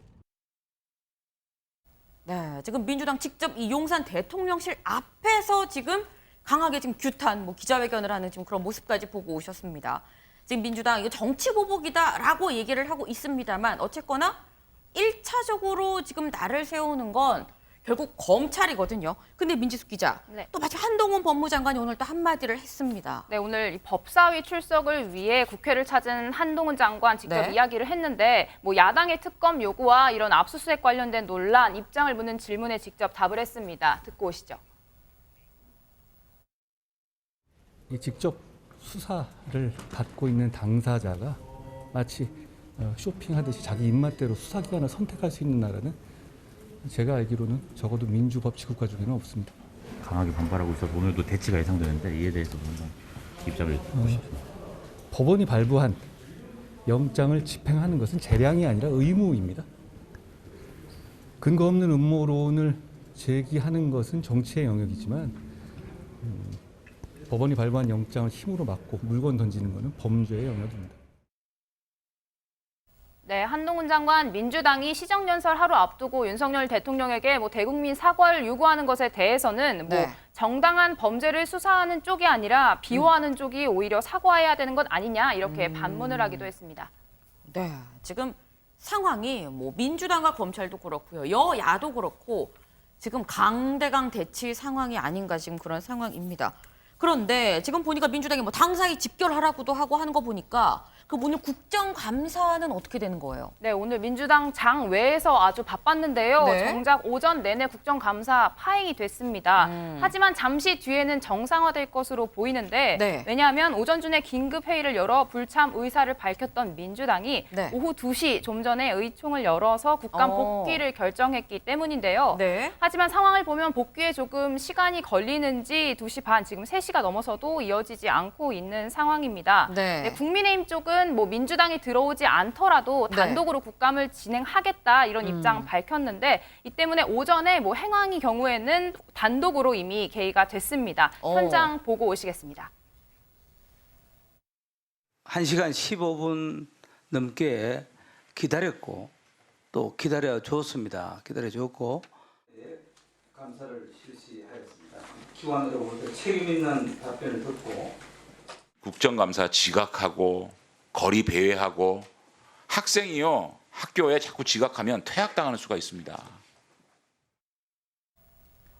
네, 지금 민주당 직접 이 용산 대통령실 앞에서 지금 강하게 지금 규탄, 기자회견을 하는 지금 그런 모습까지 보고 오셨습니다. 지금 민주당 이거 정치 보복이다라고 얘기를 하고 있습니다만 어쨌거나 1차적으로 지금 날을 세우는 건 결국 검찰이거든요. 근데 민지숙 기자, 또 마치 한동훈 법무장관이 오늘 또 한마디를 했습니다. 네, 오늘 이 법사위 출석을 위해 국회를 찾은 한동훈 장관 직접 이야기를 했는데 야당의 특검 요구와 이런 압수수색 관련된 논란, 입장을 묻는 질문에 직접 답을 했습니다. 듣고 오시죠. 직접 수사를 받고 있는 당사자가 마치 쇼핑하듯이 자기 입맛대로 수사기관을 선택할 수 있는 나라는 제가 알기로는 적어도 민주법치국가 중에는 없습니다. 강하게 반발하고 있어서 오늘도 대치가 예상되는데 이에 대해서 입장을 주십시오. 법원이 발부한 영장을 집행하는 것은 재량이 아니라 의무입니다. 근거 없는 음모론을 제기하는 것은 정치의 영역이지만 법원이 발부한 영장을 힘으로 막고 물건 던지는 것은 범죄의 영역입니다. 네, 한동훈 장관, 민주당이 시정연설 하루 앞두고 윤석열 대통령에게 대국민 사과를 요구하는 것에 대해서는 정당한 범죄를 수사하는 쪽이 아니라 비호하는 쪽이 오히려 사과해야 되는 것 아니냐 이렇게 반문을 하기도 했습니다. 네, 지금 상황이 민주당과 검찰도 그렇고요, 여야도 그렇고 지금 강대강 대치 상황이 아닌가 지금 그런 상황입니다. 그런데 지금 보니까 민주당이 뭐 당사이 집결하라고도 하고 하는 거 보니까 그 오늘 국정감사는 어떻게 되는 거예요? 네, 오늘 민주당 장 외에서 아주 바빴는데요. 네. 정작 오전 내내 국정감사 파행이 됐습니다. 하지만 잠시 뒤에는 정상화될 것으로 보이는데 네. 왜냐하면 오전 중에 긴급회의를 열어 불참 의사를 밝혔던 민주당이 네. 오후 2시 좀 전에 의총을 열어서 국감 복귀를 결정했기 때문인데요. 네. 하지만 상황을 보면 복귀에 조금 시간이 걸리는지 2시 반, 지금 3시가 넘어서도 이어지지 않고 있는 상황입니다. 네. 네, 국민의힘 쪽은 뭐 민주당이 들어오지 않더라도 단독으로 국감을 진행하겠다 이런 입장 밝혔는데 이 때문에 오전에 뭐 행황의 경우에는 단독으로 이미 개의가 됐습니다. 현장 보고 오시겠습니다. 1시간 15분 넘게 기다렸고 또 기다려줬습니다. 기다려줬고 감사를 실시하였습니다. 기관으로부터 책임 있는 답변을 듣고 국정감사 지각하고 거리 배회하고 학생이요 학교에 자꾸 지각하면 퇴학당하는 수가 있습니다.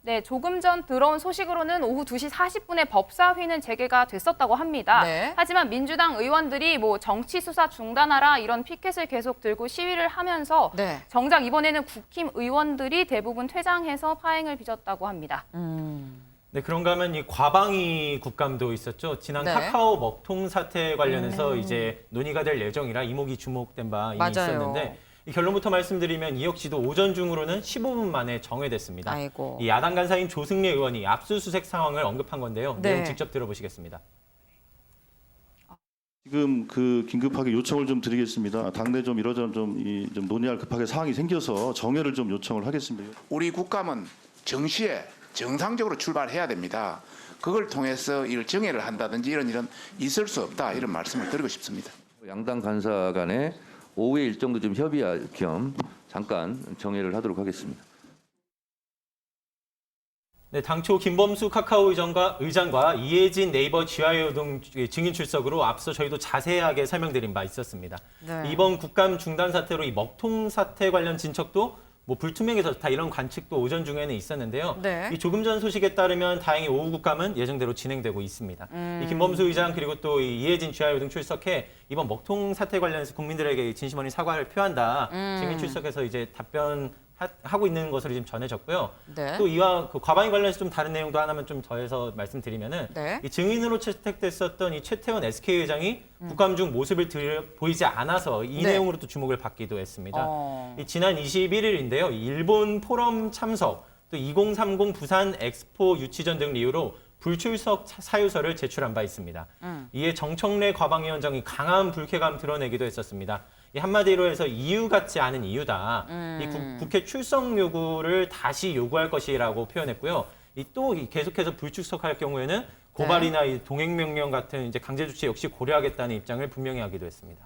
네, 조금 전 들어온 소식으로는 오후 2시 40분에 법사위는 재개가 됐었다고 합니다. 네. 하지만 민주당 의원들이 뭐 정치 수사 중단하라 이런 피켓을 계속 들고 시위를 하면서 네. 정작 이번에는 국힘 의원들이 대부분 퇴장해서 파행을 빚었다고 합니다. 네, 그런가 하면 이 과방위 국감도 있었죠. 지난 네. 카카오 먹통 사태 관련해서 이제 논의가 될 예정이라 이목이 주목된 바 이미 맞아요. 있었는데 이 결론부터 말씀드리면 이 역시도 오전 중으로는 15분 만에 정회됐습니다. 아이고. 이 야당 간사인 조승래 의원이 압수수색 상황을 언급한 건데요. 네. 내용 직접 들어보시겠습니다. 지금 그 긴급하게 요청을 좀 드리겠습니다. 당내 좀 이러저런 좀 논의할 급하게 상황이 생겨서 정회를 좀 요청을 하겠습니다. 우리 국감은 정시에 정상적으로 출발해야 됩니다. 그걸 통해서 정회를 한다든지 이런 있을 수 없다 이런 말씀을 드리고 싶습니다. 양당 간사 간에 오후에 일정도 좀 협의할 겸 잠깐 정회를 하도록 하겠습니다. 네, 당초 김범수 카카오 의장과 이해진 네이버 GIO 등 증인 출석으로 앞서 저희도 자세하게 설명드린 바 있었습니다. 네. 이번 국감 중단 사태로 이 먹통 사태 관련 진척도 뭐 불투명해서 좋다 이런 관측도 오전 중에는 있었는데요. 네. 이 조금 전 소식에 따르면 다행히 오후 국감은 예정대로 진행되고 있습니다. 이 김범수 의장 그리고 또 이해진 GIO 등 출석해 이번 먹통 사태 관련해서 국민들에게 진심 어린 사과를 표한다. 증인 출석해서 이제 답변하고 있는 것으로 지금 전해졌고요. 네. 또 이와 그 과방위 관련해서 좀 다른 내용도 하나만 좀 더해서 말씀드리면은 네. 이 증인으로 채택됐었던 이 최태원 SK 회장이 국감 중 모습을 보이지 않아서 이 네. 내용으로 또 주목을 받기도 했습니다. 이 지난 21일인데요. 일본 포럼 참석, 또 2030 부산 엑스포 유치전 등 이유로 불출석 사유서를 제출한 바 있습니다. 이에 정청래 과방위원장이 강한 불쾌감 드러내기도 했었습니다. 이 한마디로 해서 이유 같지 않은 이유다. 이 국회 출석 요구를 다시 요구할 것이라고 표현했고요. 또 계속해서 불출석할 경우에는 고발이나 이 동행명령 같은 이제 강제 조치 역시 고려하겠다는 입장을 분명히 하기도 했습니다.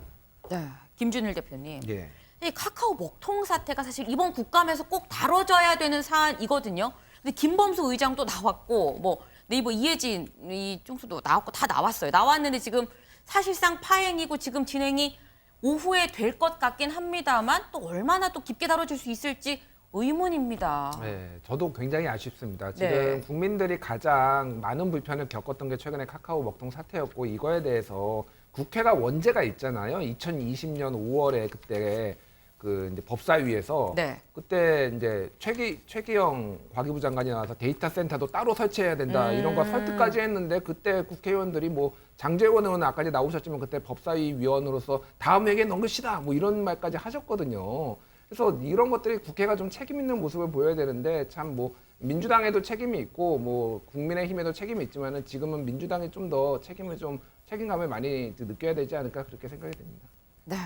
네, 김준일 대표님. 예. 이 카카오 먹통 사태가 사실 이번 국감에서 꼭 다뤄져야 되는 사안이거든요. 근데 김범수 의장도 나왔고 뭐 네이버 이해진 이 총수도 나왔고 다 나왔어요. 나왔는데 지금 사실상 파행이고 지금 진행이 오후에 될 것 같긴 합니다만 또 얼마나 또 깊게 다뤄질 수 있을지 의문입니다. 네, 저도 굉장히 아쉽습니다. 지금 네. 국민들이 가장 많은 불편을 겪었던 게 최근에 카카오 먹통 사태였고 이거에 대해서 국회가 원제가 있잖아요. 2020년 5월에 그때 그 이제 법사위에서 네. 그때 이제 최기영 과기부 장관이 나와서 데이터 센터도 따로 설치해야 된다 이런 거 설득까지 했는데 그때 국회의원들이 뭐 장제원 의원은 아까 나오셨지만 그때 법사위 위원으로서 다음 회기에 넘깁시다 뭐 이런 말까지 하셨거든요. 그래서 이런 것들이 국회가 좀 책임 있는 모습을 보여야 되는데 참 뭐 민주당에도 책임이 있고 뭐 국민의힘에도 책임이 있지만은 지금은 민주당이 좀 더 책임감을 많이 느껴야 되지 않을까 그렇게 생각이 됩니다. 네,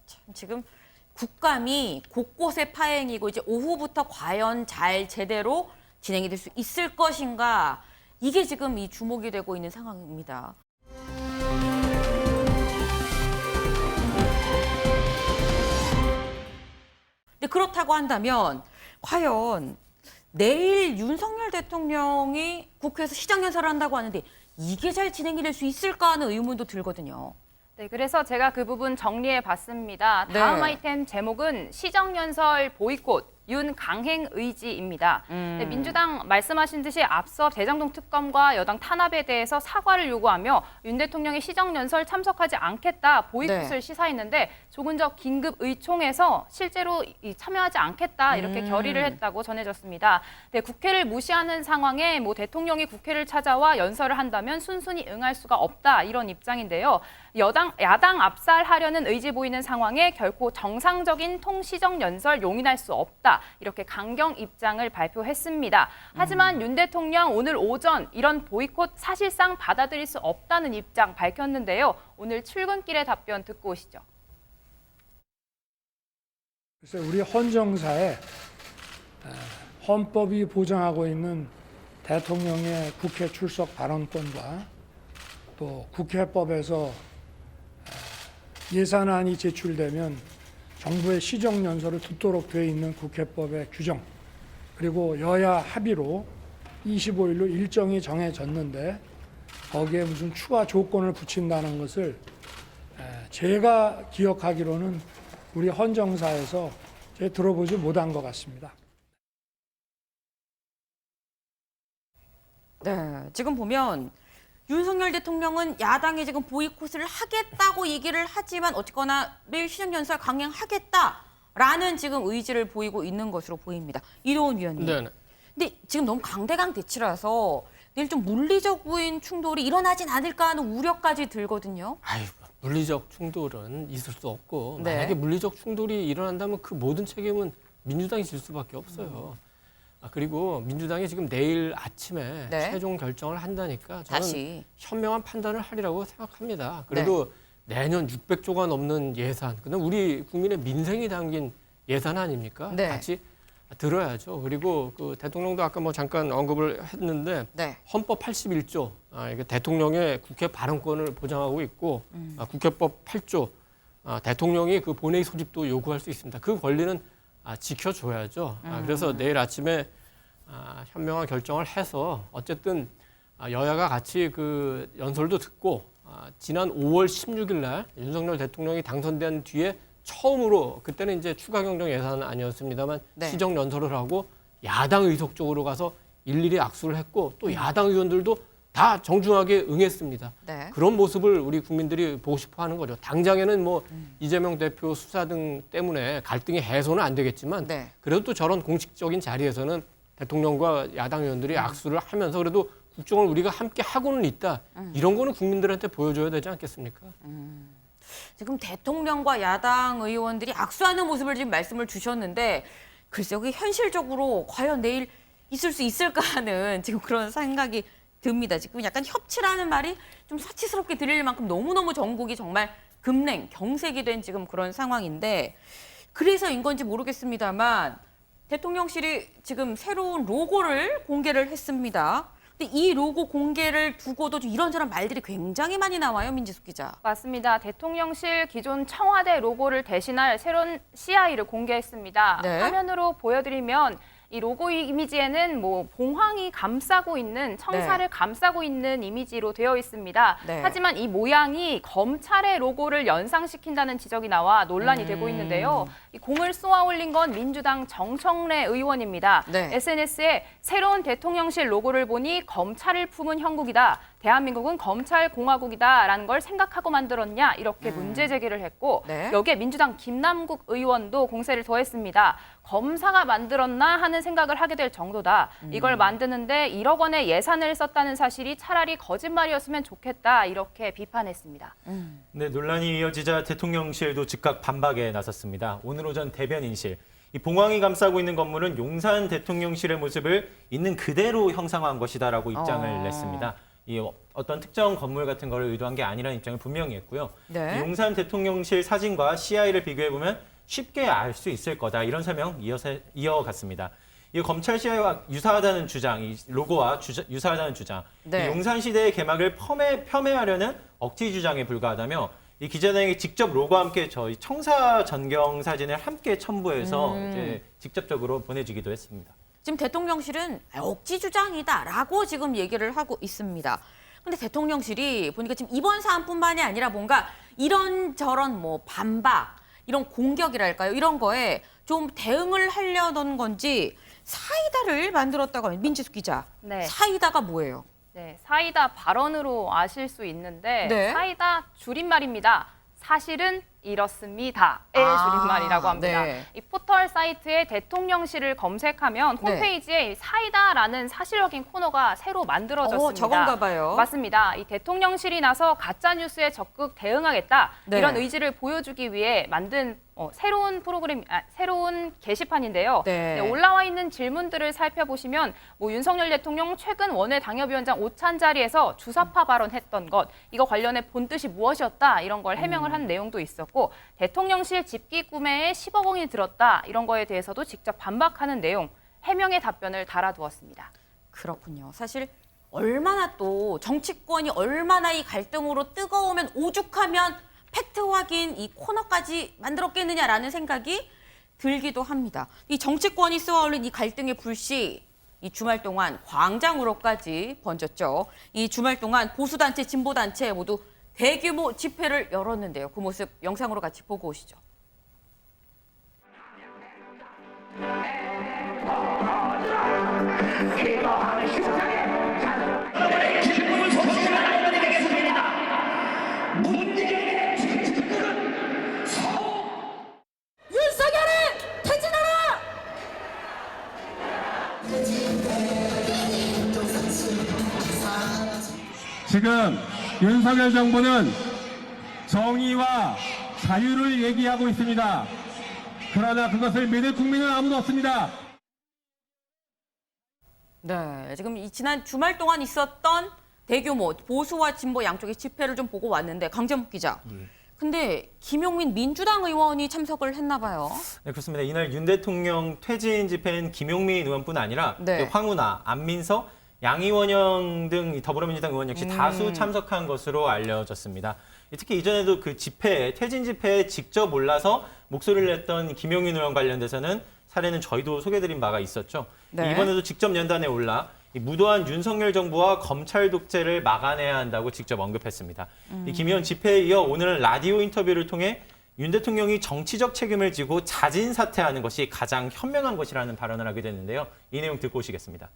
참 지금 국감이 곳곳에 파행이고 이제 오후부터 과연 잘 제대로 진행이 될 수 있을 것인가 이게 지금 이 주목이 되고 있는 상황입니다. 근데 그렇다고 한다면 과연 내일 윤석열 대통령이 국회에서 시정연설을 한다고 하는데 이게 잘 진행이 될 수 있을까 하는 의문도 들거든요. 네, 그래서 제가 그 부분 정리해 봤습니다. 다음 네. 아이템 제목은 시정연설 보이콧, 윤강행 의지입니다. 네, 민주당 말씀하신 듯이 앞서 대장동 특검과 여당 탄압에 대해서 사과를 요구하며 윤 대통령의 시정연설 참석하지 않겠다 보이콧을 시사했는데 조금 전 긴급 의총에서 실제로 참여하지 않겠다 이렇게 결의를 했다고 전해졌습니다. 네, 국회를 무시하는 상황에 뭐 대통령이 국회를 찾아와 연설을 한다면 순순히 응할 수가 없다 이런 입장인데요. 야당 압살하려는 의지 보이는 상황에 결코 정상적인 통시정연설 용인할 수 없다. 이렇게 강경 입장을 발표했습니다. 하지만 윤 대통령 오늘 오전 이런 보이콧 사실상 받아들일 수 없다는 입장 밝혔는데요. 오늘 출근길의 답변 듣고 오시죠. 그래서 우리 헌정사에 헌법이 보장하고 있는 대통령의 국회 출석 발언권과 또 국회법에서 예산안이 제출되면 정부의 시정연설을 듣도록 되어 있는 국회법의 규정, 그리고 여야 합의로 25일로 일정이 정해졌는데 거기에 무슨 추가 조건을 붙인다는 것을 제가 기억하기로는 우리 헌정사에서 제가 들어보지 못한 것 같습니다. 네, 지금 보면 윤석열 대통령은 야당이 지금 보이콧을 하겠다고 얘기를 하지만 어쨌거나 내일 시정연설 강행하겠다라는 지금 의지를 보이고 있는 것으로 보입니다. 이도훈 위원님. 네네. 근데 지금 너무 강대강 대치라서 내일 좀 물리적인 충돌이 일어나진 않을까 하는 우려까지 들거든요. 아유, 물리적 충돌은 있을 수 없고 네. 만약에 물리적 충돌이 일어난다면 그 모든 책임은 민주당이 질 수밖에 없어요. 그리고 민주당이 지금 내일 아침에 네. 최종 결정을 한다니까 저는 다시. 현명한 판단을 하리라고 생각합니다. 그래도 내년 600조가 넘는 예산, 그다음 우리 국민의 민생이 담긴 예산 아닙니까? 네. 같이 들어야죠. 그리고 그 대통령도 아까 뭐 잠깐 언급을 했는데 네. 헌법 81조, 이게 대통령의 국회 발언권을 보장하고 있고 국회법 8조, 대통령이 그 본회의 소집도 요구할 수 있습니다. 그 권리는 지켜줘야죠. 그래서 내일 아침에 현명한 결정을 해서 어쨌든 여야가 같이 그 연설도 듣고 지난 5월 16일 날 윤석열 대통령이 당선된 뒤에 처음으로 그때는 이제 추가 경정 예산은 아니었습니다만 네. 시정 연설을 하고 야당 의석 쪽으로 가서 일일이 악수를 했고 또 야당 의원들도 다 정중하게 응했습니다. 네. 그런 모습을 우리 국민들이 보고 싶어 하는 거죠. 당장에는 뭐 이재명 대표 수사 등 때문에 갈등이 해소는 안 되겠지만 네. 그래도 또 저런 공식적인 자리에서는 대통령과 야당 의원들이 악수를 하면서 그래도 국정을 우리가 함께 하고는 있다. 이런 거는 국민들한테 보여줘야 되지 않겠습니까? 지금 대통령과 야당 의원들이 악수하는 모습을 지금 말씀을 주셨는데 글쎄요, 그게 현실적으로 과연 내일 있을 수 있을까 하는 지금 그런 생각이 듭니다. 지금 약간 협치라는 말이 좀 사치스럽게 들릴 만큼 너무너무 전국이 정말 급냉, 경색이 된 지금 그런 상황인데 그래서인 건지 모르겠습니다만 대통령실이 지금 새로운 로고를 공개를 했습니다. 근데 이 로고 공개를 두고도 좀 이런저런 말들이 굉장히 많이 나와요, 민지숙 기자. 맞습니다. 대통령실 기존 청와대 로고를 대신할 새로운 CI를 공개했습니다. 네. 화면으로 보여드리면 이 로고 이미지에는 뭐 봉황이 감싸고 있는 청사를 감싸고 있는 이미지로 되어 있습니다. 네. 하지만 이 모양이 검찰의 로고를 연상시킨다는 지적이 나와 논란이 되고 있는데요. 이 공을 쏘아 올린 건 민주당 정청래 의원입니다. 네. SNS에 새로운 대통령실 로고를 보니 검찰을 품은 형국이다. 대한민국은 검찰공화국이다라는 걸 생각하고 만들었냐 이렇게 문제 제기를 했고 네. 여기에 민주당 김남국 의원도 공세를 더했습니다. 검사가 만들었나 하는 생각을 하게 될 정도다. 이걸 만드는데 1억 원의 예산을 썼다는 사실이 차라리 거짓말이었으면 좋겠다 이렇게 비판했습니다. 네, 논란이 이어지자 대통령실도 즉각 반박에 나섰습니다. 오늘 오전 대변인실. 이 봉황이 감싸고 있는 건물은 용산 대통령실의 모습을 있는 그대로 형상화한 것이다라고 입장을 냈습니다. 이 어떤 특정 건물 같은 거를 의도한 게 아니라는 입장을 분명히 했고요. 네. 이 용산 대통령실 사진과 CI를 비교해보면 쉽게 알 수 있을 거다. 이런 설명 이어갔습니다. 이 검찰 CI와 유사하다는 주장, 이 로고와 유사하다는 주장, 네. 이 용산 시대의 개막을 폄훼하려는 억지 주장에 불과하다며 이 기자단에게 직접 로고와 함께 저희 청사 전경 사진을 함께 첨부해서 이제 직접적으로 보내주기도 했습니다. 지금 대통령실은 억지 주장이다라고 지금 얘기를 하고 있습니다. 근데 대통령실이 보니까 지금 이번 사안뿐만이 아니라 뭔가 이런저런 뭐 반박, 이런 공격이랄까요? 이런 거에 좀 대응을 하려던 건지 사이다를 만들었다고 합니다. 민지숙 기자. 네. 사이다가 뭐예요? 네, 사이다 발언으로 아실 수 있는데 네. 사이다 줄임말입니다. 사실은 이렇습니다의 줄임말이라고 합니다. 네. 이 포털 사이트에 대통령실을 검색하면 홈페이지에 사이다라는 사실적인 코너가 새로 만들어졌습니다. 저건가 봐요. 맞습니다. 이 대통령실이 나서 가짜 뉴스에 적극 대응하겠다 네. 이런 의지를 보여주기 위해 만든 새로운 게시판인데요. 네. 올라와 있는 질문들을 살펴보시면 윤석열 대통령 최근 원외 당협위원장 오찬 자리에서 주사파 발언했던 것, 이거 관련해 본 뜻이 무엇이었다 이런 걸 해명을 한 내용도 있었고 대통령실 집기 구매에 10억 원이 들었다 이런 거에 대해서도 직접 반박하는 내용, 해명의 답변을 달아두었습니다. 그렇군요. 사실 얼마나 또 정치권이 얼마나 이 갈등으로 뜨거우면 오죽하면 팩트 확인 이 코너까지 만들었겠느냐라는 생각이 들기도 합니다. 이 정치권이 쏘아올린 이 갈등의 불씨 이 주말 동안 광장으로까지 번졌죠. 이 주말 동안 보수단체, 진보단체 모두 대규모 집회를 열었는데요. 그 모습 영상으로 같이 보고 오시죠. 윤석열을 퇴진하라! 지금 윤석열 정부는 정의와 자유를 얘기하고 있습니다. 그러나 그것을 믿을 국민은 아무도 없습니다. 네, 지금 이 지난 주말 동안 있었던 대규모 보수와 진보 양쪽의 집회를 좀 보고 왔는데 강재묵 기자. 근데 김용민 민주당 의원이 참석을 했나 봐요. 네, 그렇습니다. 이날 윤 대통령 퇴진 집회는 김용민 의원뿐 아니라 네. 황운하, 안민석, 양이원영 등 더불어민주당 의원 역시 다수 참석한 것으로 알려졌습니다. 특히 이전에도 그 집회, 퇴진 집회에 직접 올라서 목소리를 냈던 김용민 의원 관련돼서는 사례는 저희도 소개해드린 바가 있었죠. 네. 이번에도 직접 연단에 올라 이 무도한 윤석열 정부와 검찰 독재를 막아내야 한다고 직접 언급했습니다. 이 김 의원 집회에 이어 오늘은 라디오 인터뷰를 통해 윤 대통령이 정치적 책임을 지고 자진 사퇴하는 것이 가장 현명한 것이라는 발언을 하게 됐는데요. 이 내용 듣고 오시겠습니다.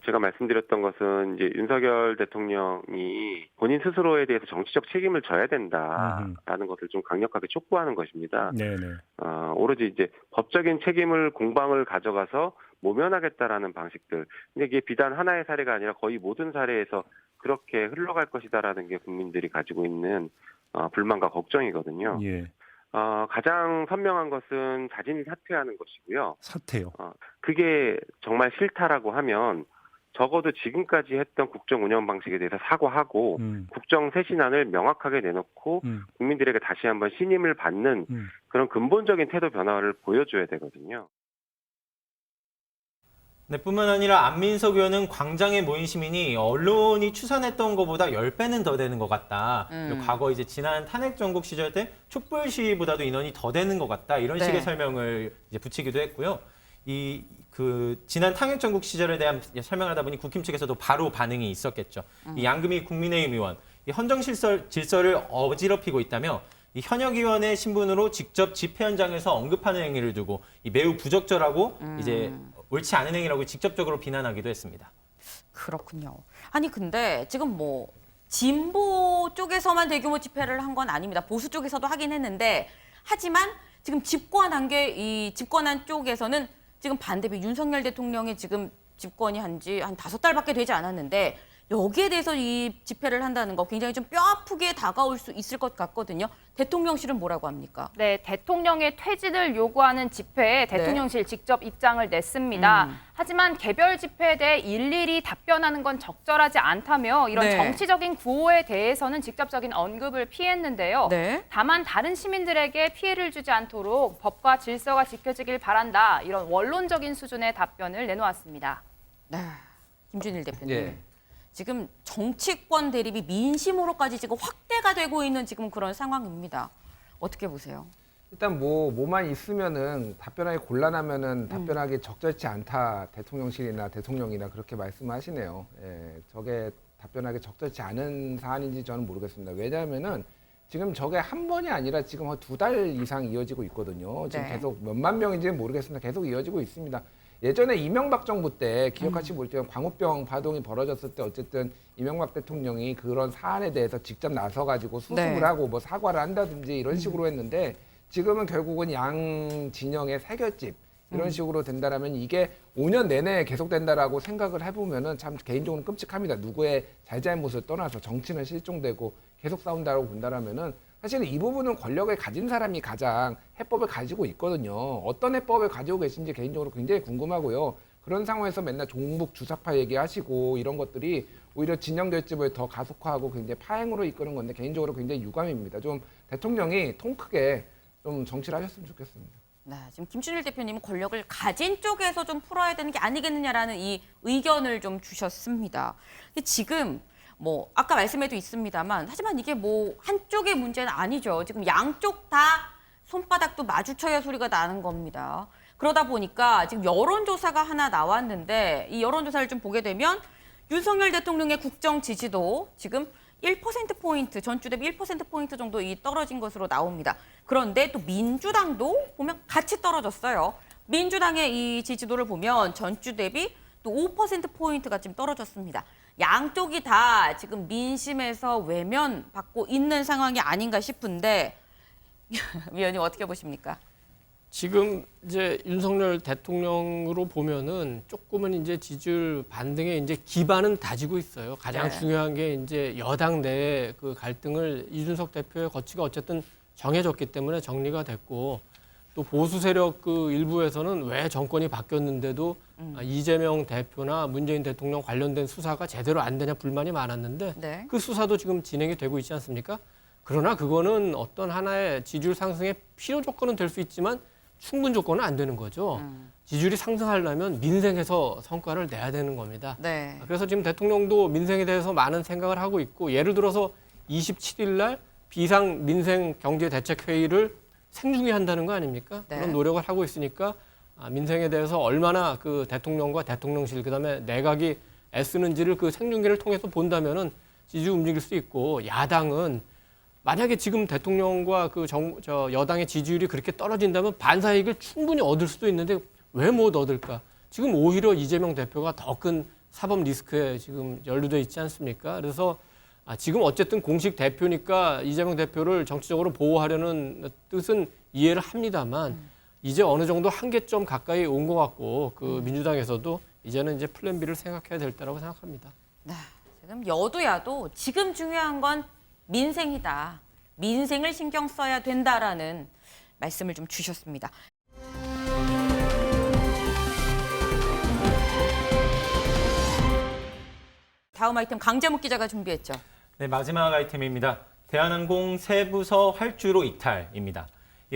제가 말씀드렸던 것은 이제 윤석열 대통령이 본인 스스로에 대해서 정치적 책임을 져야 된다라는 것을 좀 강력하게 촉구하는 것입니다. 네네. 오로지 이제 법적인 책임을 공방을 가져가서 모면하겠다라는 방식들. 근데 이게 비단 하나의 사례가 아니라 거의 모든 사례에서 그렇게 흘러갈 것이다라는 게 국민들이 가지고 있는 불만과 걱정이거든요. 예. 가장 선명한 것은 자진이 사퇴하는 것이고요. 사퇴요. 그게 정말 싫다라고 하면 적어도 지금까지 했던 국정 운영 방식에 대해서 사과하고 국정 쇄신안을 명확하게 내놓고 국민들에게 다시 한번 신임을 받는 그런 근본적인 태도 변화를 보여줘야 되거든요. 네, 뿐만 아니라 안민석 의원은 광장에 모인 시민이 언론이 추산했던 것보다 10배는 더 되는 것 같다. 그리고 과거 이제 지난 탄핵 정국 시절 때 촛불 시위보다도 인원이 더 되는 것 같다. 이런 식의 설명을 이제 붙이기도 했고요. 지난 탄핵 정국 시절에 대한 설명을 하다 보니 국힘 측에서도 바로 반응이 있었겠죠. 이 양금희 국민의힘 의원, 이 헌정 질서를 어지럽히고 있다며 이 현역 의원의 신분으로 직접 집회 현장에서 언급하는 행위를 두고 매우 부적절하고 이제 옳지 않은 행위라고 직접적으로 비난하기도 했습니다. 그렇군요. 아니 근데 지금 진보 쪽에서만 대규모 집회를 한 건 아닙니다. 보수 쪽에서도 하긴 했는데 하지만 지금 집권한 쪽에서는 지금 반대표 윤석열 대통령이 지금 집권이 한 5달밖에 되지 않았는데 여기에 대해서 이 집회를 한다는 거 굉장히 좀 뼈아프게 다가올 수 있을 것 같거든요. 대통령실은 뭐라고 합니까? 네, 대통령의 퇴진을 요구하는 집회에 대통령실 직접 입장을 냈습니다. 하지만 개별 집회에 대해 일일이 답변하는 건 적절하지 않다며 이런 정치적인 구호에 대해서는 직접적인 언급을 피했는데요. 다만 다른 시민들에게 피해를 주지 않도록 법과 질서가 지켜지길 바란다. 이런 원론적인 수준의 답변을 내놓았습니다. 네, 김준일 대표님. 지금 정치권 대립이 민심으로까지 지금 확대가 되고 있는 지금 그런 상황입니다. 어떻게 보세요? 일단 뭐만 있으면은 답변하기 곤란하면은 답변하기 적절치 않다. 대통령실이나 대통령이나 그렇게 말씀하시네요. 예, 저게 답변하기 적절치 않은 사안인지 저는 모르겠습니다. 왜냐하면은 지금 저게 한 번이 아니라 지금 한 2달 이상 이어지고 있거든요. 지금 네. 계속 몇만 명인지는 모르겠습니다. 계속 이어지고 있습니다. 예전에 이명박 정부 때 기억하시지 모르겠지만 광우병 파동이 벌어졌을 때 어쨌든 이명박 대통령이 그런 사안에 대해서 직접 나서가지고 수습을 네. 하고 뭐 사과를 한다든지 이런 식으로 했는데 지금은 결국은 양 진영의 새결집 이런 식으로 된다라면 이게 5년 내내 계속된다라고 생각을 해보면은 참 개인적으로 끔찍합니다. 누구의 잘잘못을 떠나서 정치는 실종되고 계속 싸운다고 본다라면은 사실은 이 부분은 권력을 가진 사람이 가장 해법을 가지고 있거든요. 어떤 해법을 가지고 계신지 개인적으로 굉장히 궁금하고요. 그런 상황에서 맨날 종북 주사파 얘기하시고 이런 것들이 오히려 진영 결집을 더 가속화하고 굉장히 파행으로 이끄는 건데 개인적으로 굉장히 유감입니다. 좀 대통령이 통 크게 좀 정치를 하셨으면 좋겠습니다. 네, 지금 김준일 대표님은 권력을 가진 쪽에서 좀 풀어야 되는 게 아니겠느냐라는 이 의견을 좀 주셨습니다. 근데 지금 뭐 아까 말씀에도 있습니다만 하지만 이게 뭐 한쪽의 문제는 아니죠. 지금 양쪽 다 손바닥도 마주쳐야 소리가 나는 겁니다. 그러다 보니까 지금 여론조사가 하나 나왔는데 이 여론조사를 좀 보게 되면 윤석열 대통령의 국정 지지도 지금 1%포인트, 전주 대비 1%포인트 정도 이 떨어진 것으로 나옵니다. 그런데 또 민주당도 보면 같이 떨어졌어요. 민주당의 이 지지도를 보면 전주 대비 또 5%포인트가 지금 떨어졌습니다. 양쪽이 다 지금 민심에서 외면받고 있는 상황이 아닌가 싶은데 위원님 어떻게 보십니까? 지금 이제 윤석열 대통령으로 보면은 조금은 이제 지지율 반등에 이제 기반은 다지고 있어요. 가장 네. 중요한 게 이제 여당 내의 그 갈등을 이준석 대표의 거취가 어쨌든 정해졌기 때문에 정리가 됐고 또 보수 세력 그 일부에서는 왜 정권이 바뀌었는데도 이재명 대표나 문재인 대통령 관련된 수사가 제대로 안 되냐 불만이 많았는데 네. 그 수사도 지금 진행이 되고 있지 않습니까? 그러나 그거는 어떤 하나의 지지율 상승의 필요 조건은 될 수 있지만 충분 조건은 안 되는 거죠. 지지율이 상승하려면 민생에서 성과를 내야 되는 겁니다. 네. 그래서 지금 대통령도 민생에 대해서 많은 생각을 하고 있고 예를 들어서 27일 날 비상 민생 경제 대책 회의를 생중계 한다는 거 아닙니까? 네. 그런 노력을 하고 있으니까 민생에 대해서 얼마나 그 대통령과 대통령실 그다음에 내각이 애쓰는지를 그 생중계를 통해서 본다면은 지지 움직일 수 있고 야당은 만약에 지금 대통령과 그 여당의 지지율이 그렇게 떨어진다면 반사이익을 충분히 얻을 수도 있는데 왜 못 얻을까? 지금 오히려 이재명 대표가 더 큰 사법 리스크에 지금 연루돼 있지 않습니까? 그래서 지금 어쨌든 공식 대표니까 이재명 대표를 정치적으로 보호하려는 뜻은 이해를 합니다만 이제 어느 정도 한계점 가까이 온 것 같고 그 민주당에서도 이제는 이제 플랜 B를 생각해야 될 때라고 생각합니다. 네, 지금 여도야도 지금 중요한 건 민생이다. 민생을 신경 써야 된다라는 말씀을 좀 주셨습니다. 다음 아이템 강재묵 기자가 준비했죠. 네, 마지막 아이템입니다. 대한항공 세부서 활주로 이탈입니다.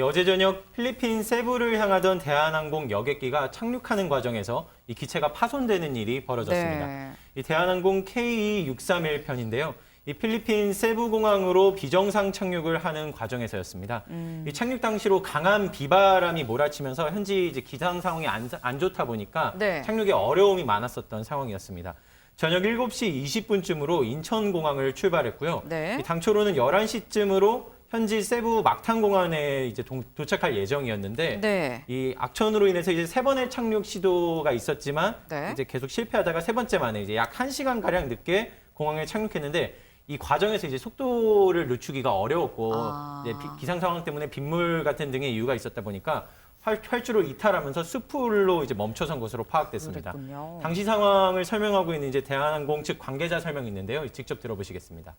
어제 저녁 필리핀 세부를 향하던 대한항공 여객기가 착륙하는 과정에서 이 기체가 파손되는 일이 벌어졌습니다. 네. 이 대한항공 KE631편인데요. 이 필리핀 세부공항으로 비정상 착륙을 하는 과정에서였습니다. 이 착륙 당시로 강한 비바람이 몰아치면서 현지 이제 기상 상황이 안 좋다 보니까 네. 착륙에 어려움이 많았었던 상황이었습니다. 저녁 7시 20분쯤으로 인천공항을 출발했고요. 네. 이 당초로는 11시쯤으로 현지 세부 막탄공항에 이제 도착할 예정이었는데 네. 이 악천후로 인해서 이제 3번의 착륙 시도가 있었지만 네. 이제 계속 실패하다가 3번째 만에 이제 약 1시간 가량 늦게 공항에 착륙했는데 이 과정에서 이제 속도를 늦추기가 어려웠고 이제 기상 상황 때문에 빗물 같은 등의 이유가 있었다 보니까 활주로 이탈하면서 숲으로 이제 멈춰선 것으로 파악됐습니다. 그랬군요. 당시 상황을 설명하고 있는 이제 대한항공 측 관계자 설명이 있는데요. 직접 들어보시겠습니다.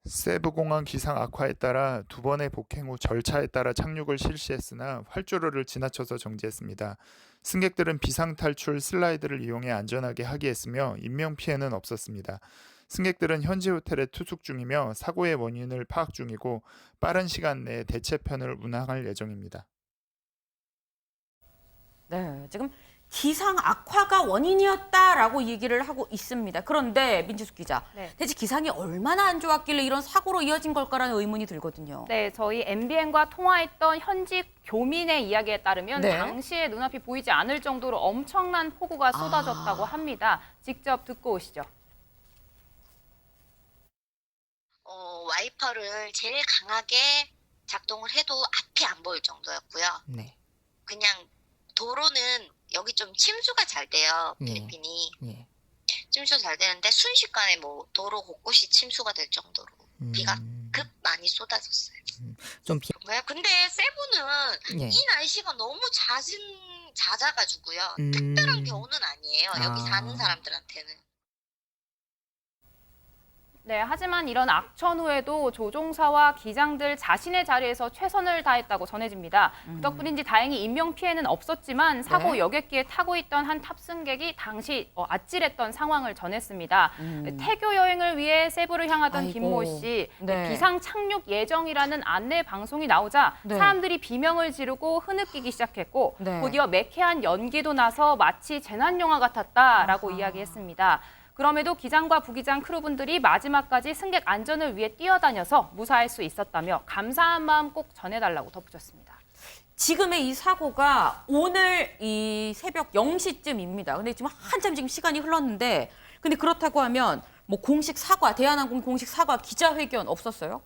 세부공항 기상 악화에 따라 두 번의 복행 후 절차에 따라 착륙을 실시했으나 활주로를 지나쳐서 정지했습니다. 승객들은 비상탈출 슬라이드를 이용해 안전하게 하기했으며 인명피해는 없었습니다. 승객들은 현지 호텔에 투숙 중이며 사고의 원인을 파악 중이고 빠른 시간 내에 대체편을 운항할 예정입니다. 네, 지금 기상 악화가 원인이었다라고 얘기를 하고 있습니다. 그런데 민지숙 기자, 네. 대체 기상이 얼마나 안 좋았길래 이런 사고로 이어진 걸까라는 의문이 들거든요. 네, 저희 MBN과 통화했던 현지 교민의 이야기에 따르면 네. 당시에 눈앞이 보이지 않을 정도로 엄청난 폭우가 쏟아졌다고 합니다. 직접 듣고 오시죠. 와이퍼를 제일 강하게 작동을 해도 앞이 안 보일 정도였고요. 네. 그냥 도로는 여기 좀 침수가 잘 돼요. 예. 필리핀이. 예. 침수 잘 되는데 순식간에 뭐 도로 곳곳이 침수가 될 정도로 비가 급 많이 쏟아졌어요. 좀 비... 근데 세부는 예. 이 날씨가 너무 잦아가지고요. 특별한 경우는 아니에요. 여기 사는 사람들한테는. 네, 하지만 이런 악천 후에도 조종사와 기장들 자신의 자리에서 최선을 다했다고 전해집니다. 그 덕분인지 다행히 인명 피해는 없었지만 사고 네. 여객기에 타고 있던 한 탑승객이 당시 아찔했던 상황을 전했습니다. 태교 여행을 위해 세부를 향하던 아이고. 김모 씨, 네. 비상 착륙 예정이라는 안내 방송이 나오자 네. 사람들이 비명을 지르고 흐느끼기 시작했고 네. 곧이어 매캐한 연기도 나서 마치 재난 영화 같았다라고 이야기했습니다. 그럼에도 기장과 부기장 크루분들이 마지막까지 승객 안전을 위해 뛰어다녀서 무사할 수 있었다며 감사한 마음 꼭 전해달라고 덧붙였습니다. 지금의 이 사고가 오늘 이 새벽 0시쯤입니다. 근데 지금 한참 지금 시간이 흘렀는데 근데 그렇다고 하면 뭐 공식 사과, 대한항공 공식 사과 기자회견 없었어요?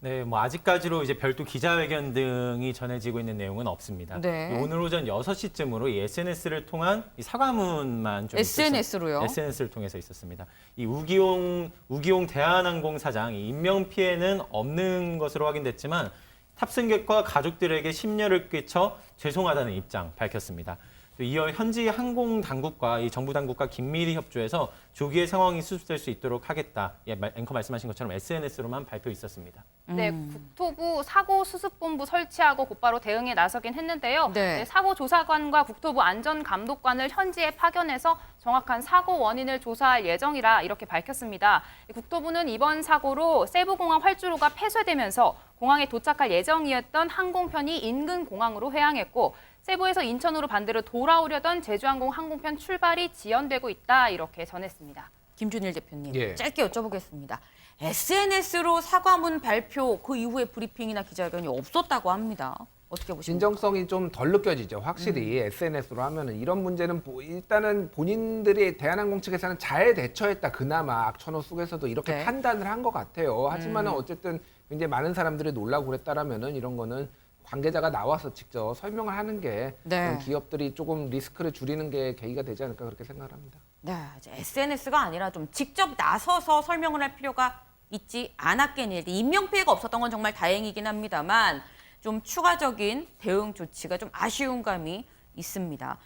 네, 뭐 아직까지로 이제 별도 기자회견 등이 전해지고 있는 내용은 없습니다. 네. 오늘 오전 6시쯤으로 이 SNS를 통한 이 사과문만 좀 SNS로요? SNS를 통해서 있었습니다. 이 우기용 대한항공 사장 이 인명 피해는 없는 것으로 확인됐지만 탑승객과 가족들에게 심려를 끼쳐 죄송하다는 입장 밝혔습니다. 또 이어 현지 항공 당국과 이 정부 당국과 긴밀히 협조해서 조기에 상황이 수습될 수 있도록 하겠다. 예, 앵커 말씀하신 것처럼 SNS로만 발표 있었습니다. 네, 국토부 사고 수습본부 설치하고 곧바로 대응에 나서긴 했는데요. 네. 네, 사고 조사관과 국토부 안전감독관을 현지에 파견해서 정확한 사고 원인을 조사할 예정이라 이렇게 밝혔습니다. 국토부는 이번 사고로 세부공항 활주로가 폐쇄되면서 공항에 도착할 예정이었던 항공편이 인근 공항으로 회항했고 세부에서 인천으로 반대로 돌아오려던 제주항공 항공편 출발이 지연되고 있다 이렇게 전했습니다. 김준일 대표님, 예. 짧게 여쭤보겠습니다. SNS로 사과문 발표 그 이후에 브리핑이나 기자회견이 없었다고 합니다. 어떻게 보십니까? 진정성이 좀 덜 느껴지죠. 확실히 SNS로 하면은 이런 문제는 일단은 본인들이 대한항공 측에서는 잘 대처했다. 그나마 악천후 속에서도 이렇게 네. 판단을 한 것 같아요. 하지만은 어쨌든 굉장히 많은 사람들이 놀라고 그랬다라면은 이런 거는 관계자가 나와서 직접 설명을 하는 게 네. 기업들이 조금 리스크를 줄이는 게 계기가 되지 않을까 그렇게 생각을 합니다. 네, 이제 SNS가 아니라 좀 직접 나서서 설명을 할 필요가 있지 않았겠니. 인명 피해가 없었던 건 정말 다행이긴 합니다만 좀 추가적인 대응 조치가 좀 아쉬운 감이 있습니다.